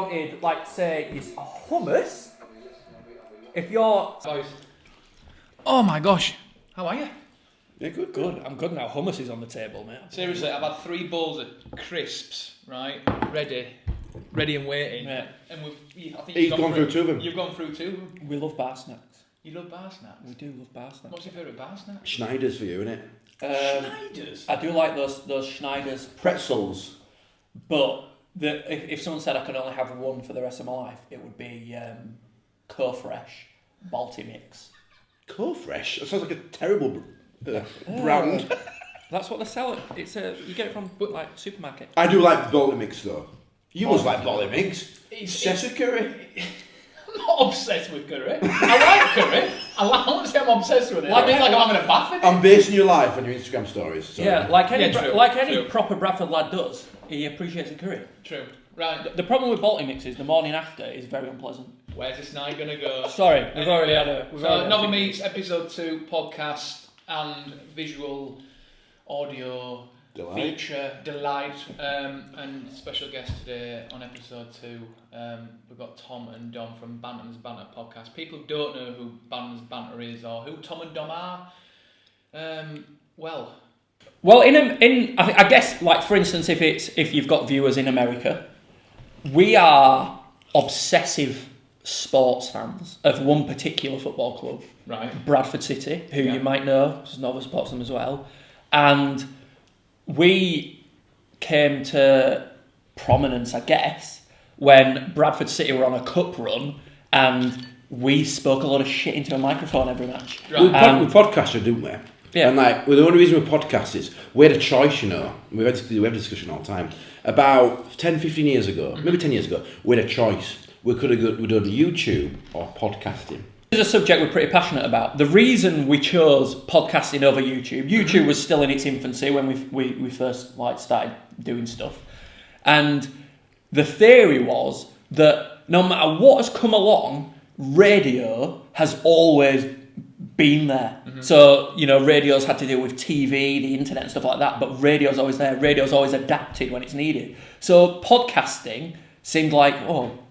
wanted, like, say, is hummus. If you're... Oh my gosh. How are you? Yeah, good. I'm good now. Hummus is on the table, mate. Seriously, I've had 3 bowls of crisps, right? Ready and waiting. Yeah. And I think He's gone through 2 of them. You've gone through 2 of them. We love bar snacks. You love bar snacks? We do love bar snacks. What's your favourite bar snack? Schneider's for you, innit? Schneider's? I do like those Schneider's Pretzels. but if someone said I could only have one for the rest of my life, it would be Co-Fresh Balti Mix. Co-Fresh? That sounds like a terrible brand. That's what they sell. You get it from like supermarket. I do like Balti Mix though. You must like Balti Mix. It's curry. I'm not obsessed with curry. I like curry. I won't say I'm obsessed with it. Like, it's like I'm having a bath in it. I'm basing your life on your Instagram stories. So. Yeah, like any true. proper Bradford lad does, he appreciates a curry. True. Right. The problem with Balti Mix is the morning after is very unpleasant. Where's this night going to go? Sorry, we've already had a... NovaMeets episode 2 podcast and visual audio feature delight, and special guest today on episode 2. We've got Tom and Dom from Bantams Banter podcast. People don't know who Bantams Banter is or who Tom and Dom are. Well, I guess, like, for instance, if you've got viewers in America, we are obsessive sports fans of one particular football club, right? Bradford City, who you might know, because Nova supports them as well, and we came to prominence, I guess, when Bradford City were on a cup run, and we spoke a lot of shit into a microphone every match. Right. We podcasted, didn't we? Yeah. And the only reason we podcast is we had a choice, you know. We have a discussion all the time. About 10, 15 years ago, maybe 10 years ago, we had a choice. We could have done YouTube or podcasting. This is a subject we're pretty passionate about. The reason we chose podcasting over YouTube was still in its infancy when we first started doing stuff. And the theory was that no matter what has come along, radio has always been there. Mm-hmm. So, radio's had to deal with TV, the internet and stuff like that, but radio's always there. Radio's always adapted when it's needed. So podcasting seemed like,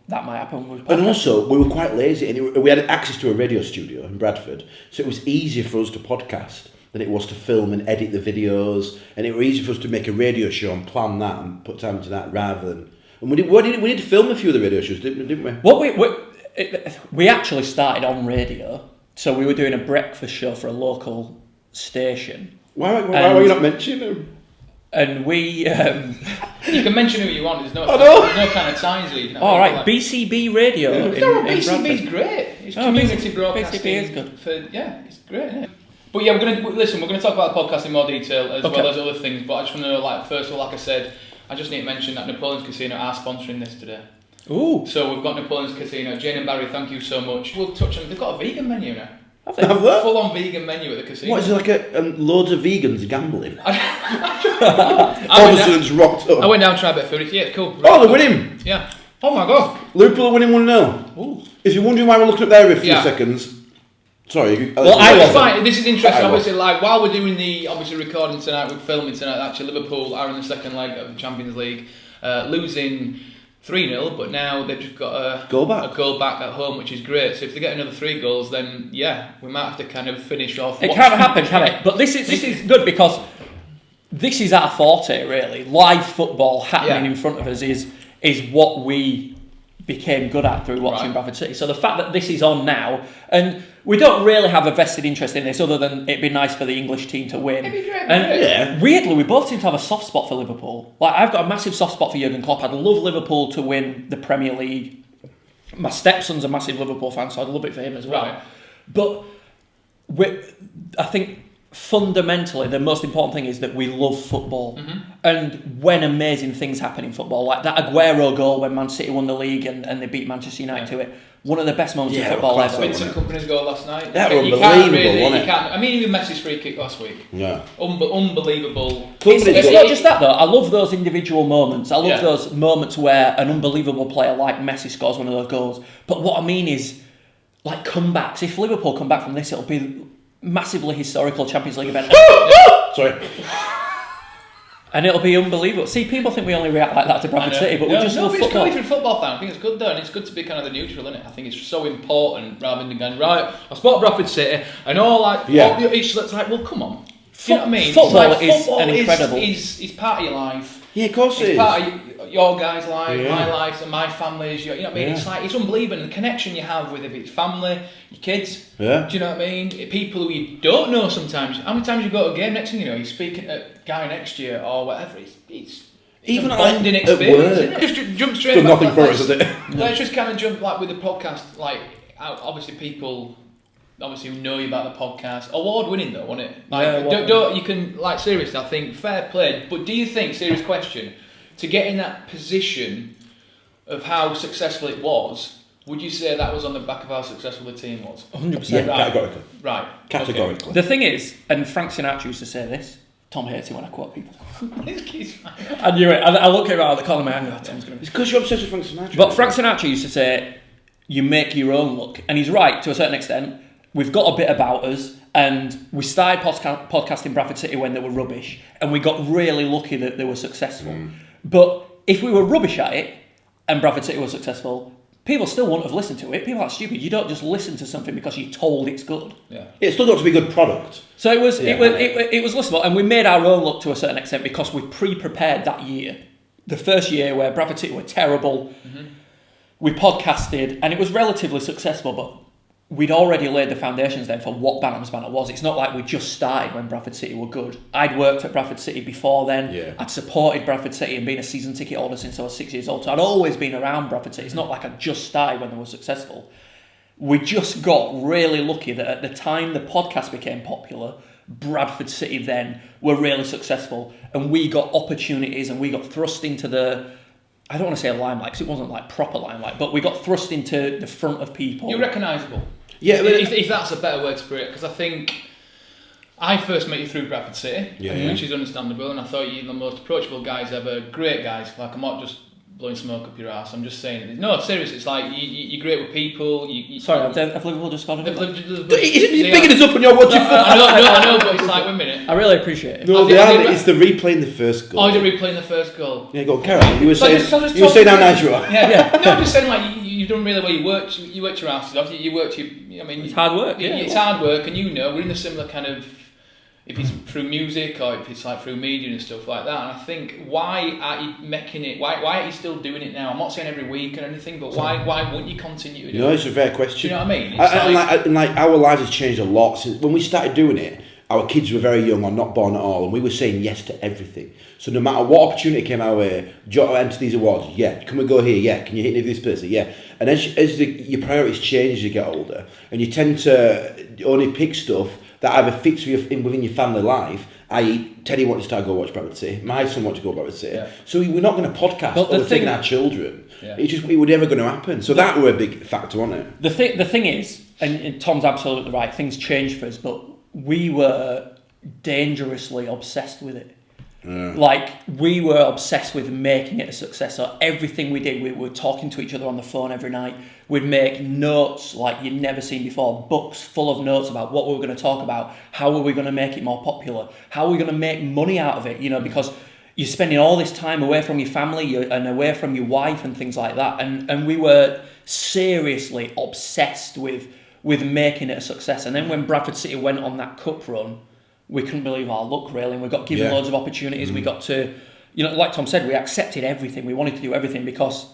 that might happen with podcasting. And also, we were quite lazy, and we had access to a radio studio in Bradford, so it was easier for us to podcast than it was to film and edit the videos, and it was easier for us to make a radio show and plan that and put time into that rather than... And we did to film a few of the radio shows, didn't we? We actually started on radio. So we were doing a breakfast show for a local station. Why were you not mentioning them? And we... you can mention who you want. There's no kind of signs leading. All right, BCB Radio. BCB's great. It's community broadcasting. BCB is good. It's great, isn't it? But yeah, we're going to talk about the podcast in more detail as well as other things. But I just want to know, first of all, like I said, I just need to mention that Napoleon's Casino are sponsoring this today. Ooh. So we've got Napoleon's Casino. Jane and Barry, thank you so much. We'll touch on... They've got a vegan menu now. Have they? Full-on vegan menu at the casino. What, is it like loads of vegans gambling? Obviously rocked up. I went down and tried a bit of food. Yeah, it's cool. They're winning. Yeah. Oh my God. Liverpool are winning 1-0. If you're wondering why we're looking up there every few seconds... Sorry. Fine. This is interesting. Obviously, while we're doing the recording tonight, we're filming tonight. Actually, Liverpool are in the second leg of the Champions League, losing 3-0, but now they've just got a goal back at home, which is great. So if they get another 3 goals, then we might have to kind of finish off. It can't happen, can it? But this is good because this is our forte, really. Live football happening in front of us is what we became good at through watching Bradford City. So the fact that this is on now, and we don't really have a vested interest in this other than it'd be nice for the English team to win. It'd be great. And weirdly, we both seem to have a soft spot for Liverpool. I've got a massive soft spot for Jurgen Klopp. I'd love Liverpool to win the Premier League. My stepson's a massive Liverpool fan, so I'd love it for him as well. Right. But I think fundamentally the most important thing is that we love football. Mm-hmm. And when amazing things happen in football, like that Aguero goal when Man City won the league and they beat Manchester United to it, one of the best moments of football ever. Vincent Kompany's goal last night. That was unbelievable, wasn't it? I mean, even Messi's free kick last week. Yeah. Unbelievable. It's not just that though. I love those individual moments. I love those moments where an unbelievable player like Messi scores one of those goals. But what I mean is, like, comebacks. If Liverpool come back from this, it'll be massively historical Champions League event. Sorry. And it'll be unbelievable. See, people think we only react like that to Bradford City, but we just love it's football. good if you're a football fan. I think it's good though, and it's good to be kind of the neutral, isn't it? I think it's so important rather than going, right, I support Bradford City, and all like, it's like, well, come on. Do you know what I mean? Football is an incredible... Is part of your life. Yeah, of course it is. It's part of your guys' life, my life, and my family's. You know what I mean? Yeah. It's like, it's unbelievable. And the connection you have with, if it's family, your kids. Yeah. Do you know what I mean? People who you don't know sometimes. How many times you go to a game, next thing you know, you're speaking to a guy next year or whatever. It's even a bonding like experience, isn't it? Just jump straight still back. nothing for us, is it? Let's just kind of jump like with the podcast. Like, obviously people... Obviously, who know you about the podcast. Award-winning though, wasn't it? Like, don't you can like seriously. I think fair play. But do you think, serious question, to get in that position of how successful it was, would you say that was on the back of how successful the team was? 100%. Yeah, categorically. Right. Categorically. Okay. The thing is, and Frank Sinatra used to say this. Tom hates it when I quote people. I knew it. I look at him out of the corner of my eye and go, Tom's going to... It's because you're obsessed with Frank Sinatra. But Frank Sinatra used to say, you make your own luck. And he's right to a certain extent. We've got a bit about us, and we started podcasting Bradford City when they were rubbish, and we got really lucky that they were successful. But if we were rubbish at it, and Bradford City was successful, people still wouldn't have listened to it. People are stupid. You don't just listen to something because you're told it's good. Yeah. It's still got to be a good product. So it was listenable, and we made our own luck to a certain extent because we pre-prepared that year. The first year where Bradford City were terrible, we podcasted, and it was relatively successful, but we'd already laid the foundations then for what Bantams Banter was. It's not like we just started when Bradford City were good. I'd worked at Bradford City before then. Yeah. I'd supported Bradford City and been a season ticket holder since I was 6 years old. So I'd always been around Bradford City. It's not like I just started when they were successful. We just got really lucky that at the time the podcast became popular, Bradford City then were really successful, and we got opportunities and we got thrust into the... I don't want to say limelight because it wasn't like proper limelight, but we got thrust into the front of people. You're recognisable. Yeah, if that's a better word to put it, because I think I first met you through Bradford City, which is understandable, and I thought you were the most approachable guys ever, great guys. Like, I'm not just blowing smoke up your ass. I'm just saying, no, seriously, it's like you're great with people. Sorry, have Liverpool just got it? He's bigging us up when you're watching football. I know, but it's like, wait a minute. I really appreciate it. No, it's the replaying the first goal. Oh, is it replaying the first goal? Yeah, go on, Karen. You were saying how nice you are. Yeah. No, I'm just saying, like, you've done really well. You worked your asses off. You worked your... I mean... It's hard work, It's hard work, and we're in a similar kind of... If it's through music or if it's like through media and stuff like that, and I think, why aren't you making it? Why aren't you still doing it now? I'm not saying every week or anything, but why wouldn't you continue to do it? No, it's a fair question. Do you know what I mean? Like our lives has changed a lot since when we started doing it. Our kids were very young or not born at all, and we were saying yes to everything. So no matter what opportunity came our way, enter these awards, yeah. Can we go here? Yeah. Can you hit this person? Yeah. And as your priorities change as you get older, and you tend to only pick stuff that either fits within your family life, i.e. Teddy wanted to start go watch Bradford City, my son wanted to go Bradford City. Yeah. So we're not going to podcast or we're taking our children. Yeah. It was never going to happen. So that were a big factor, wasn't it? The thing is, and Tom's absolutely right, things changed for us, but we were dangerously obsessed with it. Yeah. Like, we were obsessed with making it a success. So everything we did, we were talking to each other on the phone every night. We'd make notes like you'd never seen before, books full of notes about what we were going to talk about, how were we going to make it more popular, how are we going to make money out of it, because you're spending all this time away from your family and away from your wife and things like that. And we were seriously obsessed with making it a success. And then when Bradford City went on that cup run, we couldn't believe our luck, really, and we got given loads of opportunities. We got to, like Tom said, we accepted everything. We wanted to do everything because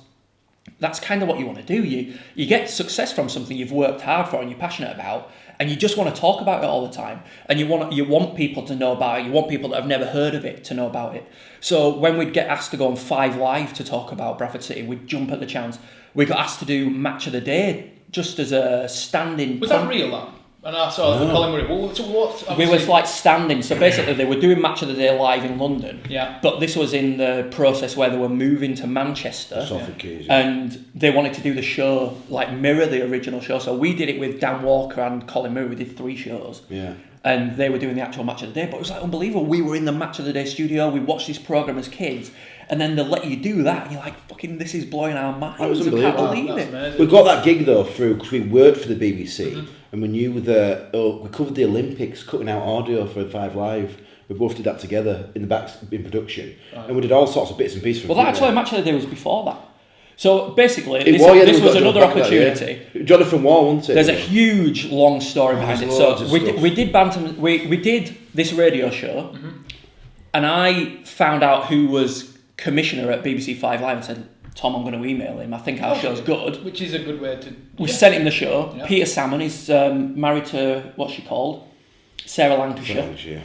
that's kind of what you want to do. You get success from something you've worked hard for and you're passionate about, and you just want to talk about it all the time. And you want people to know about it. You want people that have never heard of it to know about it. So when we'd get asked to go on 5 Live to talk about Bradford City, we'd jump at the chance. We got asked to do Match of the Day just as a stand-in. Was that real, that? And I saw Colin Murray. What? We were like standing. So basically, they were doing Match of the Day live in London. Yeah. But this was in the process where they were moving to Manchester. And they wanted to do the show, like mirror the original show. So we did it with Dan Walker and Colin Murray. We did 3 shows. Yeah. And they were doing the actual Match of the Day. But it was like unbelievable. We were in the Match of the Day studio. We watched this programme as kids. And then they'll let you do that. And you're like, fucking, this is blowing our minds. That was unbelievable. I can't believe it. We got that gig, though, through, because we worked for the BBC. Mm-hmm. And we knew we covered the Olympics, cutting out audio for 5 Live. We both did that together in the back in production, and we did all sorts of bits and pieces. Well, that actually Match of the Day was before that. So basically, This was another opportunity. Jonathan Wall, wasn't it? There's a huge, long story behind it. So we did Bantams. We did this radio show, and I found out who was commissioner at BBC 5 Live and said, Tom, I'm going to email him. I think our show's good. Which is a good way to... We sent him the show. Yeah. Peter Salmon is married to, what's she called? Sarah Lancashire.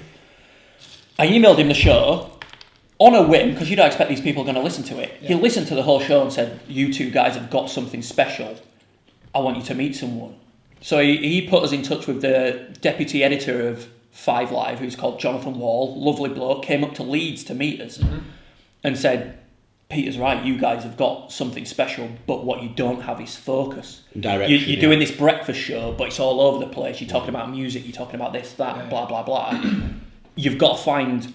I emailed him the show on a whim, because you don't expect these people are going to listen to it. Yeah. He listened to the whole show and said, you two guys have got something special. I want you to meet someone. So he put us in touch with the deputy editor of 5 Live, who's called Jonathan Wall, lovely bloke, came up to Leeds to meet us and said, Peter's right, you guys have got something special, but what you don't have is focus. Direction. You're doing this breakfast show, but it's all over the place. You're talking about music, you're talking about this, that, blah, blah, blah. You've got to find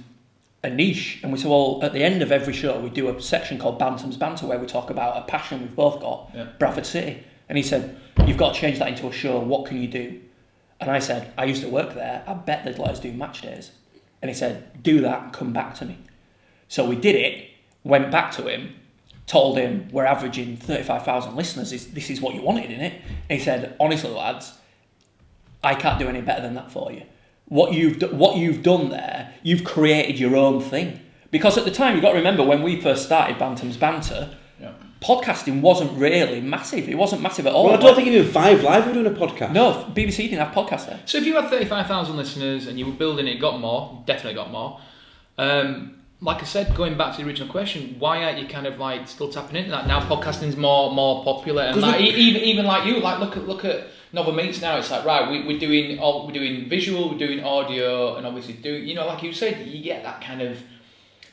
a niche. And we said, well, at the end of every show, we do a section called Bantams Banter where we talk about a passion we've both got, Bradford City. And he said, you've got to change that into a show. What can you do? And I said, I used to work there. I bet they'd let us do match days. And he said, do that and come back to me. So we did it, went back to him, told him we're averaging 35,000 listeners. This is what you wanted, innit? And he said, honestly, lads, I can't do any better than that for you. What you've done there, you've created your own thing. Because at the time, you've got to remember, when we first started Bantams Banter, podcasting wasn't really massive. It wasn't massive at all. Well, I don't think even 5 Live were doing a podcast. No, BBC didn't have podcasts then. So if you had 35,000 listeners and you were building it, got more, definitely got more. Like I said, going back to the original question, why aren't you kind of like still tapping into that? Now podcasting's more popular, and like even like you, like look at NovaMeets now. It's like, right, we're doing visual, we're doing audio, and obviously doing, like you said, you get that kind of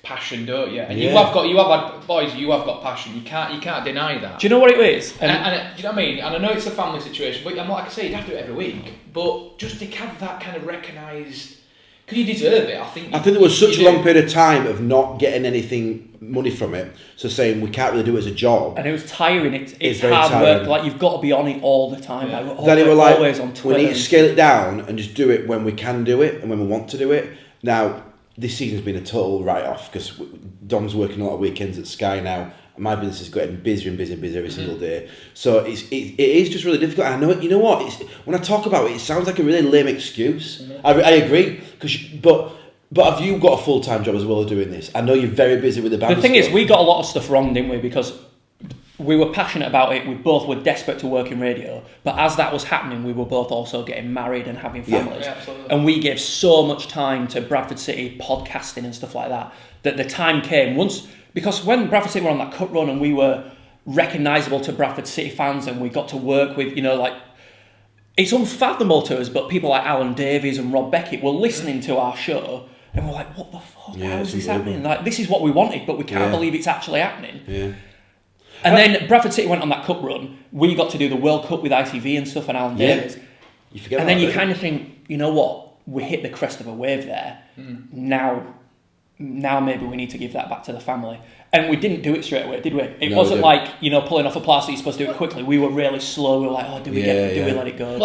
passion, don't you? And you have got passion. You can't deny that. Do you know what it is? And do you know what I mean? And I know it's a family situation, but like I say, you'd have to do it every week. But just to have that kind of recognised, because you deserve it. I think there was such a long period of time of not getting anything money from it. So saying we can't really do it as a job. And it was tiring. It's hard work. Like, you've got to be on it all the time. Yeah. Like, then it was like, always on Twitter. We need to scale it down and just do it when we can do it and when we want to do it. Now, this season's been a total write-off because Dom's working a lot of weekends at Sky now. And my business is getting busier and busier and busier every single day. So it is just really difficult. I know it. You know what? When I talk about it, it sounds like a really lame excuse. I agree. But have you got a full-time job as well as doing this? I know you're very busy with the band. The thing is, we got a lot of stuff wrong, didn't we? Because we were passionate about it. We both were desperate to work in radio. But as that was happening, we were both also getting married and having families. Yeah, absolutely. And we gave so much time to Bradford City podcasting and stuff like that, that the time came once. Because when Bradford City were on that cut run and we were recognisable to Bradford City fans and we got to work with, it's unfathomable to us, but people like Alan Davies and Rob Beckett were listening to our show and we're like, what the fuck? How is this happening? Like, this is what we wanted, but we can't believe it's actually happening. Yeah. And then Bradford City went on that cup run. We got to do the World Cup with ITV and stuff and Alan Davies. You forget and then you kind of think, you know what? We hit the crest of a wave there. Now maybe we need to give that back to the family. And we didn't do it straight away, did we? It wasn't like, pulling off a plaster, you're supposed to do it quickly. We were really slow. We were like, do we let it go?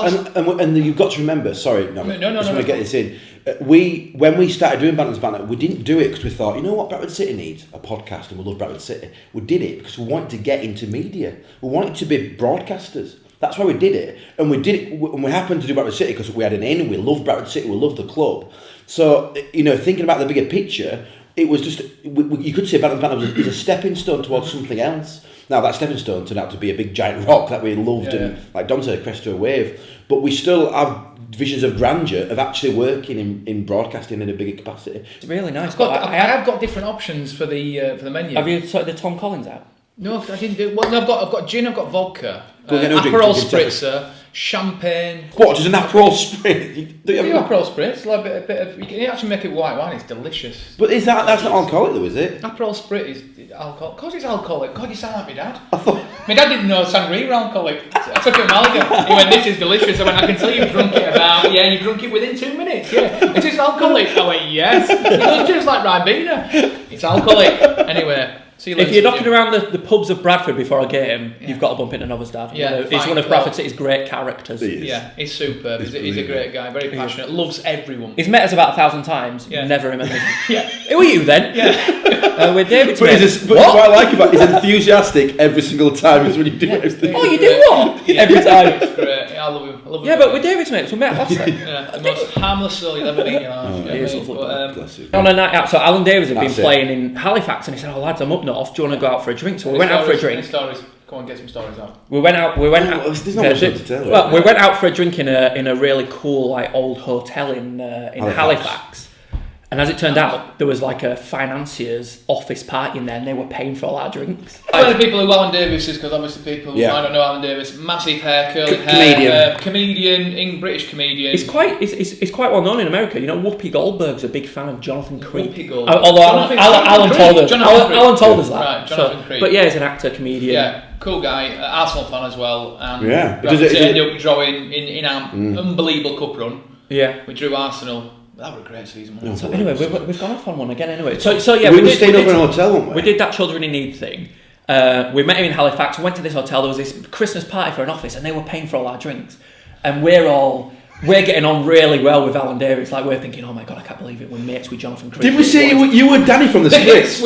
And you've got to remember, sorry, I just want to get this in. When we started doing Bantams Banter, we didn't do it because we thought, you know what Bradford City needs? A podcast, and we love Bradford City. We did it because we wanted to get into media. We wanted to be broadcasters. That's why we did it. And we did it, and we happened to do Bradford City because we had an in, we loved Bradford City, we loved the club. So, thinking about the bigger picture, it was just, you could say Bantams Banter was a stepping stone towards something else. Now, that stepping stone turned out to be a big giant rock that we loved and, like Dom said, a crest to a wave. But we still have visions of grandeur of actually working in broadcasting in a bigger capacity. It's really nice. I have got different options for the menu. Have you sorted the Tom Collins out? No, I didn't do. Well, I've got gin, I've got vodka, Aperol spritzer, champagne. What? Just an Aperol spritz? Do you have Aperol spritz? Like a bit of. You can actually make it white wine. It's delicious. But that's not alcoholic though, is it? Aperol spritz is alcohol. Of course, it's alcoholic. God, you sound like my dad. My dad didn't know sangria were alcoholic. I took it to Malaga. He went, "This is delicious." I went, "I can tell you've drunk it about." Yeah, you drunk it within 2 minutes. Yeah, is this alcoholic? I went, "Yes." It does taste like Ribena. It's alcoholic. Anyway. See you later, If you're knocking Jim. around the pubs of Bradford before a game, you've got to bump into Nova's dad. Yeah, He's one of Bradford City's great characters. He is. Yeah, he's superb. He's a great guy, very passionate, loves everyone. He's met us about 1,000 times, Yeah. never remembered. Yeah. Who are you then? Yeah. We're David's But, mates. but what I like about he's enthusiastic every single time is when you do it. Oh, you do what? Every time. It's great. I love him. Yeah, but we're David's mates. We met last time. Yeah, the most harmless soul you'll ever meet in your life. Oh, you know he is what I mean? lovely. Bless you. On a night out, so Alan Davis had been That's it. playing in Halifax, and he said, "Oh lads, I'm up north. Do you want to go out for a drink?" So we went out for a Any drink. stories? Come on, get some stories out. We went out. There's not much to tell. Well, we went out for a drink in a really cool like old hotel in Halifax. And as it turned out, there was like a financier's office party in there, and they were paying for all our drinks. One of the people who Alan Davis is, because obviously people Yeah. might not know Alan Davis, massive hair, curly hair, Comedian. British comedian. It's quite well known in America. You know, Whoopi Goldberg's a big fan of Jonathan Creek. Whoopi Goldberg. Although Alan told us. Alan told us that. Right, Jonathan Creek. But yeah, he's an actor, comedian. Yeah, cool guy, Arsenal fan as well, and Yeah. Bradford ended up drawing in our unbelievable cup run. Yeah. We drew Arsenal. That was a great season. wasn't it? So anyway, we've gone off on one again. Anyway, so yeah, we were staying over in a hotel, weren't we? We did that Children in Need thing. We met him in Halifax. We went to this hotel. There was this Christmas party for an office, and they were paying for all our drinks. And we're getting on really well with Alan Davis. Like, we're thinking, oh my god, I can't believe it. We're mates with Jonathan Creek. Did we say you were Danny from the script?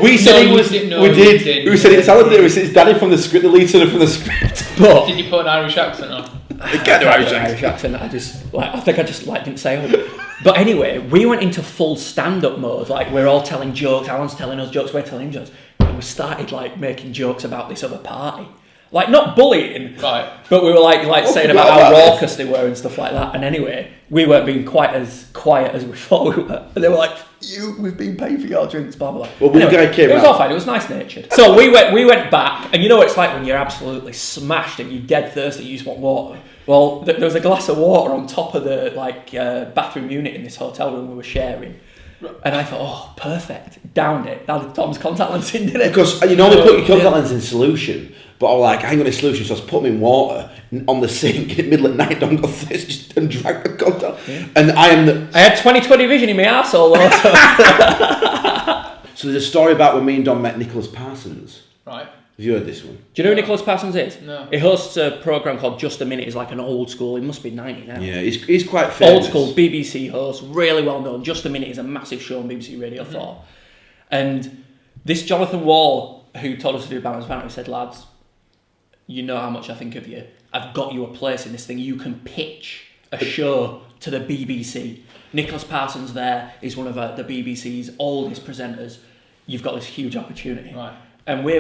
We said we did. We said it's Alan Davis. It's Danny from the script. The lead singer from the script. But Did you put an Irish accent on? I can't do Irish accent. Irish accent. I think I just didn't say it. But anyway, we went into full stand-up mode. Like, we're all telling jokes. Alan's telling us jokes. We're telling him jokes. And we started like making jokes about this other party. Like, not bullying, Right. but we were like saying about how raucous they were and stuff like that. And anyway, we weren't being quite as quiet as we thought we were. And they were like, we've been paying for your drinks, blah, blah, blah. Well, one anyway, guy came it was out. all fine. It was nice-natured. So we went back, and you know what it's like when you're absolutely smashed and you're dead thirsty, you just want water. Well, there was a glass of water on top of the bathroom unit in this hotel room we were sharing. And I thought, oh, perfect. Downed it. Now Tom's contact lens in, didn't it? Because you normally put your contact lens in solution, but I was like, I ain't got any solution, so I was putting them in water on the sink in the middle of the night. Don't go thirsty and drag the contact. Yeah. And I had 20/20 vision in my arsehole. So there's a story about when me and Don met Nicholas Parsons. Right. Have you heard this one? Do you know who Nicholas Parsons is? No. He hosts a programme called Just a Minute. He's like an old school, he must be 90 now. Yeah, he's quite famous. Old school BBC host, really well known. Just a Minute is a massive show on BBC Radio 4. And this Jonathan Wall, who told us to do Bantams Banter, he said, lads, you know how much I think of you. I've got you a place in this thing. You can pitch a show to the BBC. Nicholas Parsons there is one of the BBC's oldest presenters. You've got this huge opportunity. Right. And we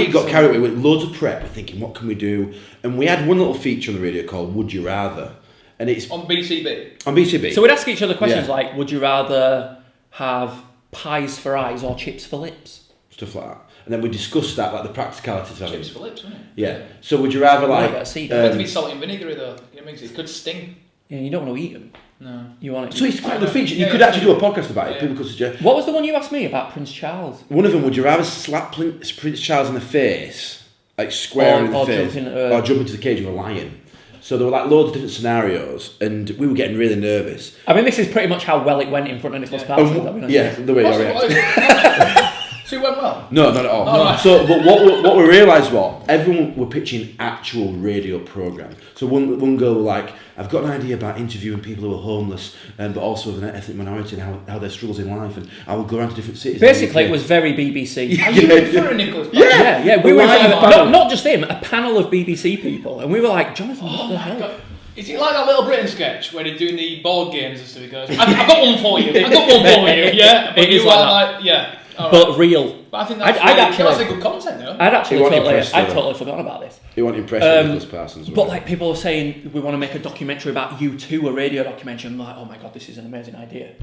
got carried away with loads of prep, thinking, what can we do? And we had one little feature on the radio called Would You Rather? And it's On BCB. on BCB. So we'd ask each other questions Yeah. like, would you rather have pies for eyes or chips for lips? Stuff like that. And then we discussed that, like the practicalities of Chips it. for lips, wasn't it? Yeah. So would you rather Right, like... I see. It meant to be salt and vinegar though. You know, it could sting. Yeah, you don't want to eat them. No. You want it. So it's quite a good feature. You Yeah, could yeah. actually do a podcast about it. Yeah. People could suggest... What was the one you asked me about Prince Charles? One of them, would you rather slap Prince Charles in the face, like square in the Or face, or jump into the cage of a lion? So there were like loads of different scenarios, and we were getting really nervous. I mean, this is pretty much how well it went in front of Nicholas Parsons. Yeah, the way I reacted. So it went well. No, not at all. Oh, right. So, but what we realised was everyone were pitching actual radio programme. So one girl was like, I've got an idea about interviewing people who are homeless, but also of an ethnic minority and how their struggles in life, and I will go around to different cities. Basically, it was very BBC. Are you in for a Nicholas Parsons? Yeah. We were in front of panel. not just him, a panel of BBC people, and we were like, Jonathan, what the hell? God. Is it like that Little Britain sketch where they're doing the board games and stuff? He goes, I've got one for you. I've got one for you. Yeah. But It is you like are that. like, yeah. All right. But real. But I think that's, that's a good content though. I'd He totally forgotten about this. You weren't impressed with Nicholas Parsons. But like people were saying, we want to make a documentary about you too, a radio documentary. I'm like, oh my god, this is an amazing idea.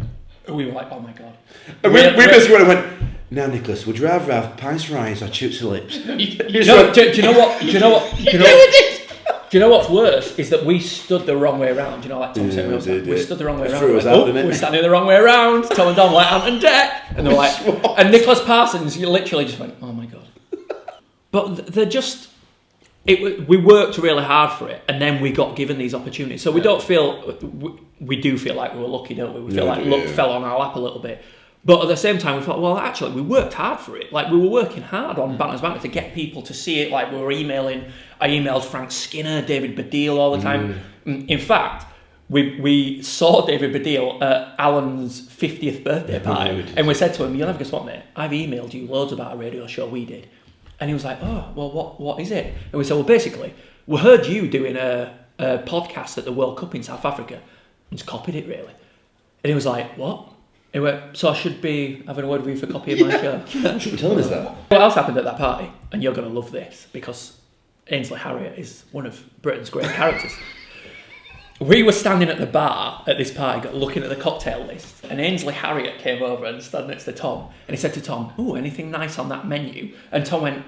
And we were like, oh my god. And we basically went, now Nicholas, would you rather have pies for eyes or chips for lips? No, do you know what? Do you know what? Do you know what's worse is that we stood the wrong way around. You know, like Tom said, we stood the wrong way around. Threw us out, didn't it? We're standing the wrong way around. Tom and Don were out on deck, and they were like, and Nicholas Parsons, you literally just went, oh my god. But they're just. We worked really hard for it, and then we got given these opportunities. So we don't feel we do feel like we were lucky, don't we? We feel like luck fell on our lap a little bit. But at the same time, we thought, well, actually, we worked hard for it. Like, we were working hard on Bantams Banter to get people to see it. Like, we were emailing. I emailed Frank Skinner, David Baddiel all the time. In fact, we saw David Baddiel at Alan's 50th birthday party, and we said to him, "You'll never guess what, mate? I've emailed you loads about a radio show we did." And he was like, "Oh, well, what is it?" And we said, "Well, basically, we heard you doing a podcast at the World Cup in South Africa, and just copied it, really." And he was like, "What?" He went, "So I should be having a word with you for copying my show." You shouldn't tell us that. What else happened at that party? And you're going to love this, because Ainsley Harriott is one of Britain's great characters. We were standing at the bar at this party, looking at the cocktail list, and Ainsley Harriott came over and stood next to Tom, and he said to Tom, "Ooh, anything nice on that menu?" And Tom went,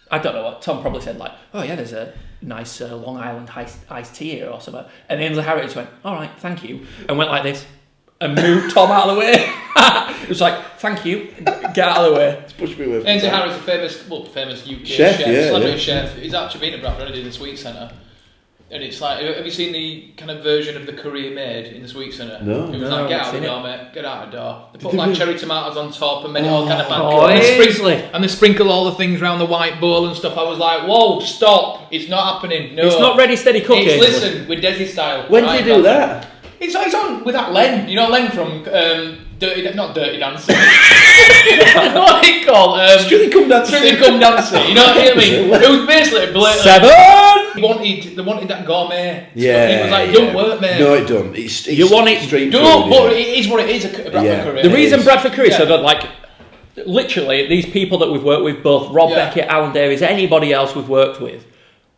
I don't know what, Tom probably said, like, "Oh yeah, there's a nice Long Island iced tea here or something." And Ainsley Harriott just went, "All right, thank you," and went like this, and moved Tom out of the way. It was like, "Thank you, get out of the way." Push me away. Ainsley Harriot's a famous UK chef, celebrity chef. He's actually been at Bradford, already in the Sweet Centre. And it's like, have you seen the kind of version of the curry he made in the Sweet Centre? No. It was No, like, get out of the I've door, mate, get out of the door. They put like cherry tomatoes on top and made it all kind of Ainsley. and they sprinkle all the things around the white bowl and stuff. I was like, whoa, stop, it's not happening. No. It's not ready, steady cooking. It's, listen, with Desi style. When did you do that? It's on with that Len. You know Len from not Dirty Dancing. What it called? Strictly Come Dancing. Strictly Come Dancing. You know what I mean? It was basically blatantly. 7! They wanted that gourmet. Yeah. It was like, don't work, mate. No, it don't. It's You want it- street Don't, food, but yeah. it is what it is, a Bradford Yeah. curry. The reason Bradford Curry is so Yeah. good, like, literally, these people that we've worked with, both Rob Beckett, Alan Davies, anybody else we've worked with,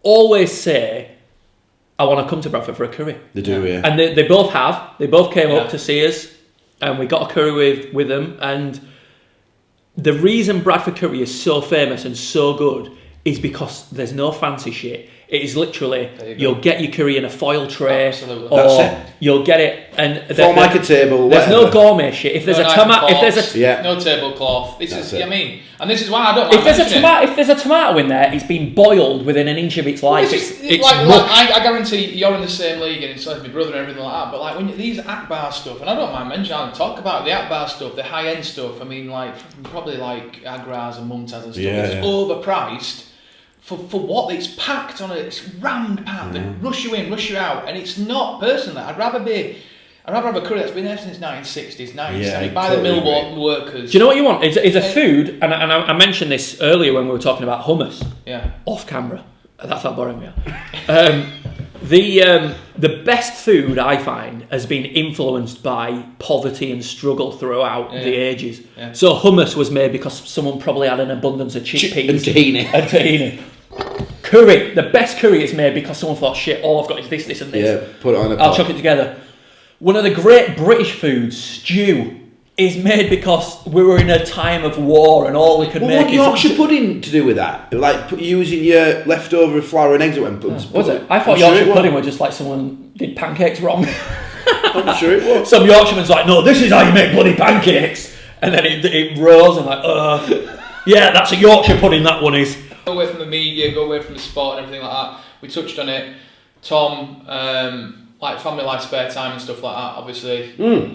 always say, "I want to come to Bradford for a curry." They do, yeah. And they both have. They both came Yeah. up to see us, and we got a curry with them. And the reason Bradford Curry is so famous and so good is because there's no fancy shit. It is literally, you'll get your curry in a foil tray, Absolutely. or That's it. you'll get it, and Form like a table, there's no whatever. gourmet shit. If there's No a knife tomato, and if there's forks, a Yeah. no tablecloth. This That's is, it. I mean, and this is why I don't. if there's a tomato in there, it's been boiled within an inch of its life. It's like mush. I guarantee you're in the same league, and it's like my brother and everything like that. But like when these Akbar stuff, and I don't mind mentioning, I'll talk about the Akbar stuff, the high end stuff. I mean, like probably like Agras and Mumtaz and stuff. Yeah, It's yeah. overpriced for what it's packed on it. It's rammed packed. They rush you in, rush you out, and it's not personally. I'd rather have a curry that's been there since 1960s, 1970s, by totally the mill agree. workers. Do you know what you want? It's a food, and I mentioned this earlier when we were talking about hummus. Yeah. Off camera. That's how boring we are. The best food I find has been influenced by poverty and struggle throughout the ages. Yeah. So hummus was made because someone probably had an abundance of chickpeas and tahini. and tahini. Curry, the best curry is made because someone thought, shit, all I've got is this, this, and this. Yeah, put it on a I'll pot. chuck it together. One of the great British foods, stew, is made because we were in a time of war and all we could Well, make what is... Yorkshire pudding to do with that? Like using your leftover flour and eggs and Was it? I thought Yorkshire pudding was just like someone did pancakes wrong. I'm sure it was. Some Yorkshireman's like, no, this is how you make bloody pancakes. And then it rose and like, yeah, that's a Yorkshire pudding, that one is. Go away from the media, go away from the sport and everything like that. We touched on it. Tom, like family life, spare time and stuff like that, obviously.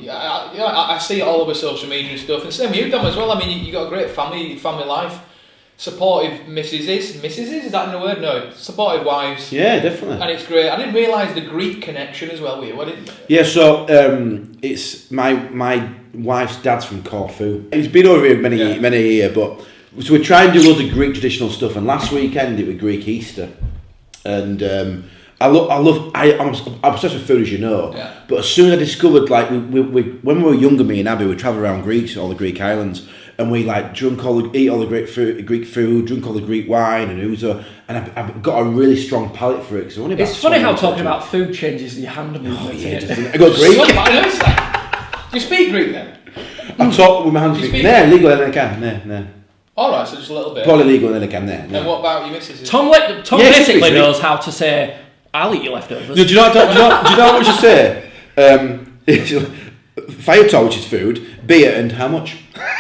I see it all over social media and stuff. And same with you, Dom, as well. I mean, you got a great family life. Supportive missuses, is that in a word? No, supportive wives. Yeah, definitely. And it's great. I didn't realise the Greek connection as well with you. I didn't. Yeah, so it's my wife's dad's from Corfu. He's been over here many a year, but so we try and do loads of Greek traditional stuff. And last weekend it was Greek Easter, and I'm obsessed with food, as you know. Yeah. But as soon as I discovered, like, we when we were younger, me and Abby would travel around Greece, all the Greek islands, and we like eat all the Greek food, drink all the Greek wine and ouzo, and I've got a really strong palate for it. So It's funny how talking about food changes your hand movement. Oh, yeah, isn't it? I got Greek. I know it's like, do you speak Greek then? I talk with my hands. Do you speak? No, legal and I can. No. Alright, so just a little bit. Polylegal and I can. No. And what about your missus? Tom Yeah, basically speak knows how to say, I'll eat your leftovers. No, do you know what you say? Fire which is food, beer, and how much?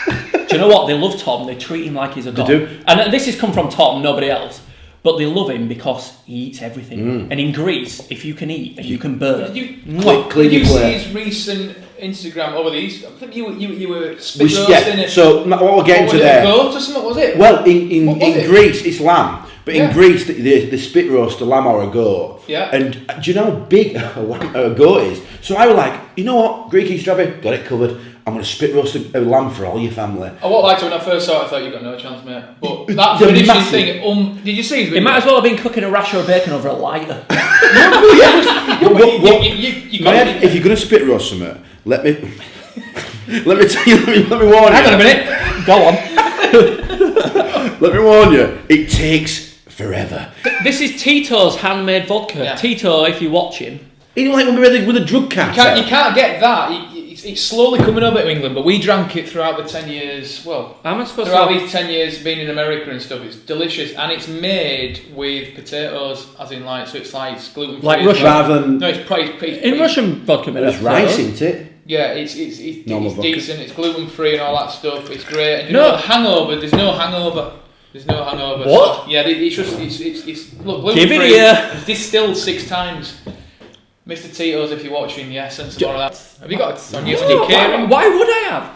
Do you know what? They love Tom. They treat him like he's a god. do. And this has come from Tom, nobody else. But they love him because he eats everything. And in Greece, if you can eat and you can burn, Did you Clean see your plate. his recent Instagram over the Easter. I think you were spit roasting it. So what we're getting to there. Goat or something, was it? Well, in Greece it's lamb, but in Greece they spit roast a lamb or a goat. Yeah. And do you know how big a goat is? So I was like, you know what, Greek Easter Abbey, got it covered. I'm going to spit roast a lamb for all your family. I won't lie to you, when I first saw it, I thought you got no chance, mate. But that finishing thing, did you see his video? It might as well have been cooking a rasher of bacon over a lighter. If you're going to spit roast something, let me warn you. Hang on a minute. Go on. Let me warn you. It takes forever. This is Tito's handmade vodka. Yeah. Tito, if you're watching. It's like when we were with a drug cartel. You can't get that. It's slowly coming over to England, but we drank it throughout the 10 years. Well, How am I supposed throughout to? these 10 years being in America and stuff, it's delicious, and it's made with potatoes, as in like, so it's gluten free. Like Russian? Rather than... No, it's In Russian vodka, There's rice, isn't it? Yeah, it's Normal vodka. decent. It's gluten free and all that stuff. It's great. And No. hangover. There's no hangover. What? So, yeah, it's look, gluten Give it free. here. It's distilled 6 times. Mr. Tito's, if you're watching, yes, and some more of that. Have you got it on your catering? Why would I have?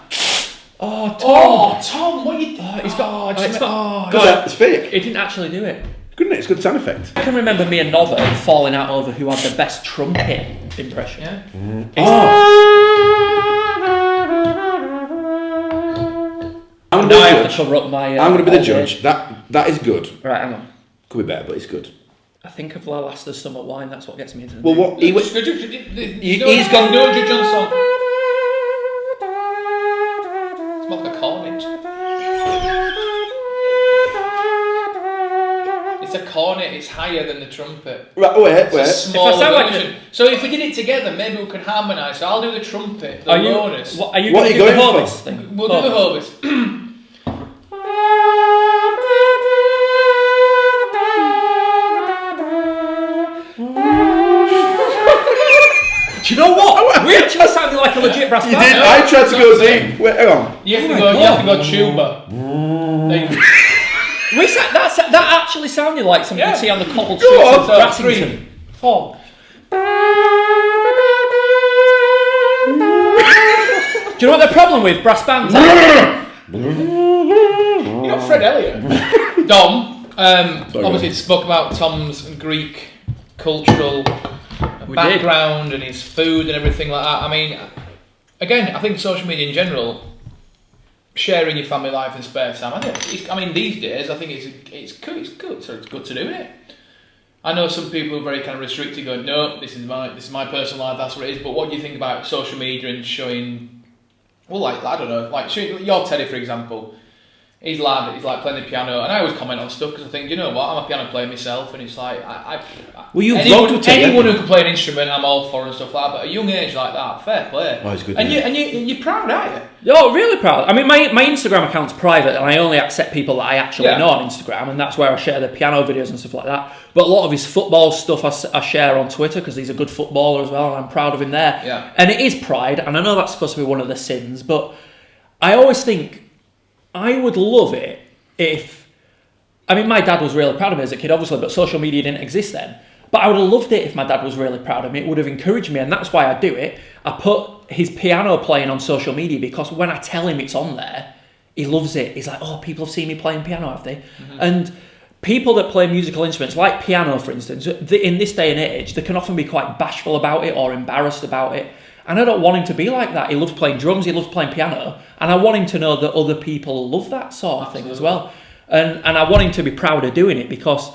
Oh, Tom. Oh, Tom, what you? He's got. just it's ma- not. God, it's fake. He didn't actually do it. Good, isn't it? It's good sound effect. I can remember me and Nova falling out over who had the best trumpet impression. Yeah. I'm Now I have going to cover up my. I'm going to be the old judge. age. That is good. Right, hang on. Could be better, but it's good. I think of last the summer wine. That's what gets me into the. Well, what he was. He's gone. No judge on song. It's more like a cornet. It's a cornet. It's higher than the trumpet. Right, wait. It's a smaller sound like version. So if we did it together, maybe we could harmonise. So I'll do the trumpet, the Are you? bonus. What, are you What going are to you do the going Hovis for? thing? We'll do the Hovis. Do you know what? We actually sounded like a legit brass band. You did. I tried to go deep. Wait, hang on. You have to go tuba. That actually sounded like something you'd see on the cobbled Go streets on. of So, Brassington. 3, 4. Do you know what the problem with brass bands? You got Fred Elliott. Dom, obviously spoke about Tom's Greek cultural background and his food and everything like that. I mean, again, I think social media in general, sharing your family life and spare time. I mean, these days, I think it's good. So it's good to do it. I know some people are very kind of restricted, going, no, this is my personal life. That's what it is. But what do you think about social media and showing? Well, like I don't know, like showing your Teddy, for example. He's like playing the piano, and I always comment on stuff because I think, you know what, I'm a piano player myself, and it's like anyone who can play an instrument, I'm all for and stuff like that. But at a young age like that, fair play. Oh, it's good. And you're proud, aren't you? Oh, really proud. I mean, my Instagram account's private, and I only accept people that I actually know on Instagram, and that's where I share the piano videos and stuff like that. But a lot of his football stuff I share on Twitter because he's a good footballer as well, and I'm proud of him there. Yeah. And it is pride, and I know that's supposed to be one of the sins, but I always think I would love it if... I mean, my dad was really proud of me as a kid, obviously, but social media didn't exist then. But I would have loved it if my dad was really proud of me. It would have encouraged me, and that's why I do it. I put his piano playing on social media because when I tell him it's on there, he loves it. He's like, oh, people have seen me playing piano, have they? Mm-hmm. And people that play musical instruments, like piano, for instance, in this day and age, they can often be quite bashful about it or embarrassed about it. And I don't want him to be like that. He loves playing drums, he loves playing piano, and I want him to know that other people love that sort of thing as well. And I want him to be proud of doing it because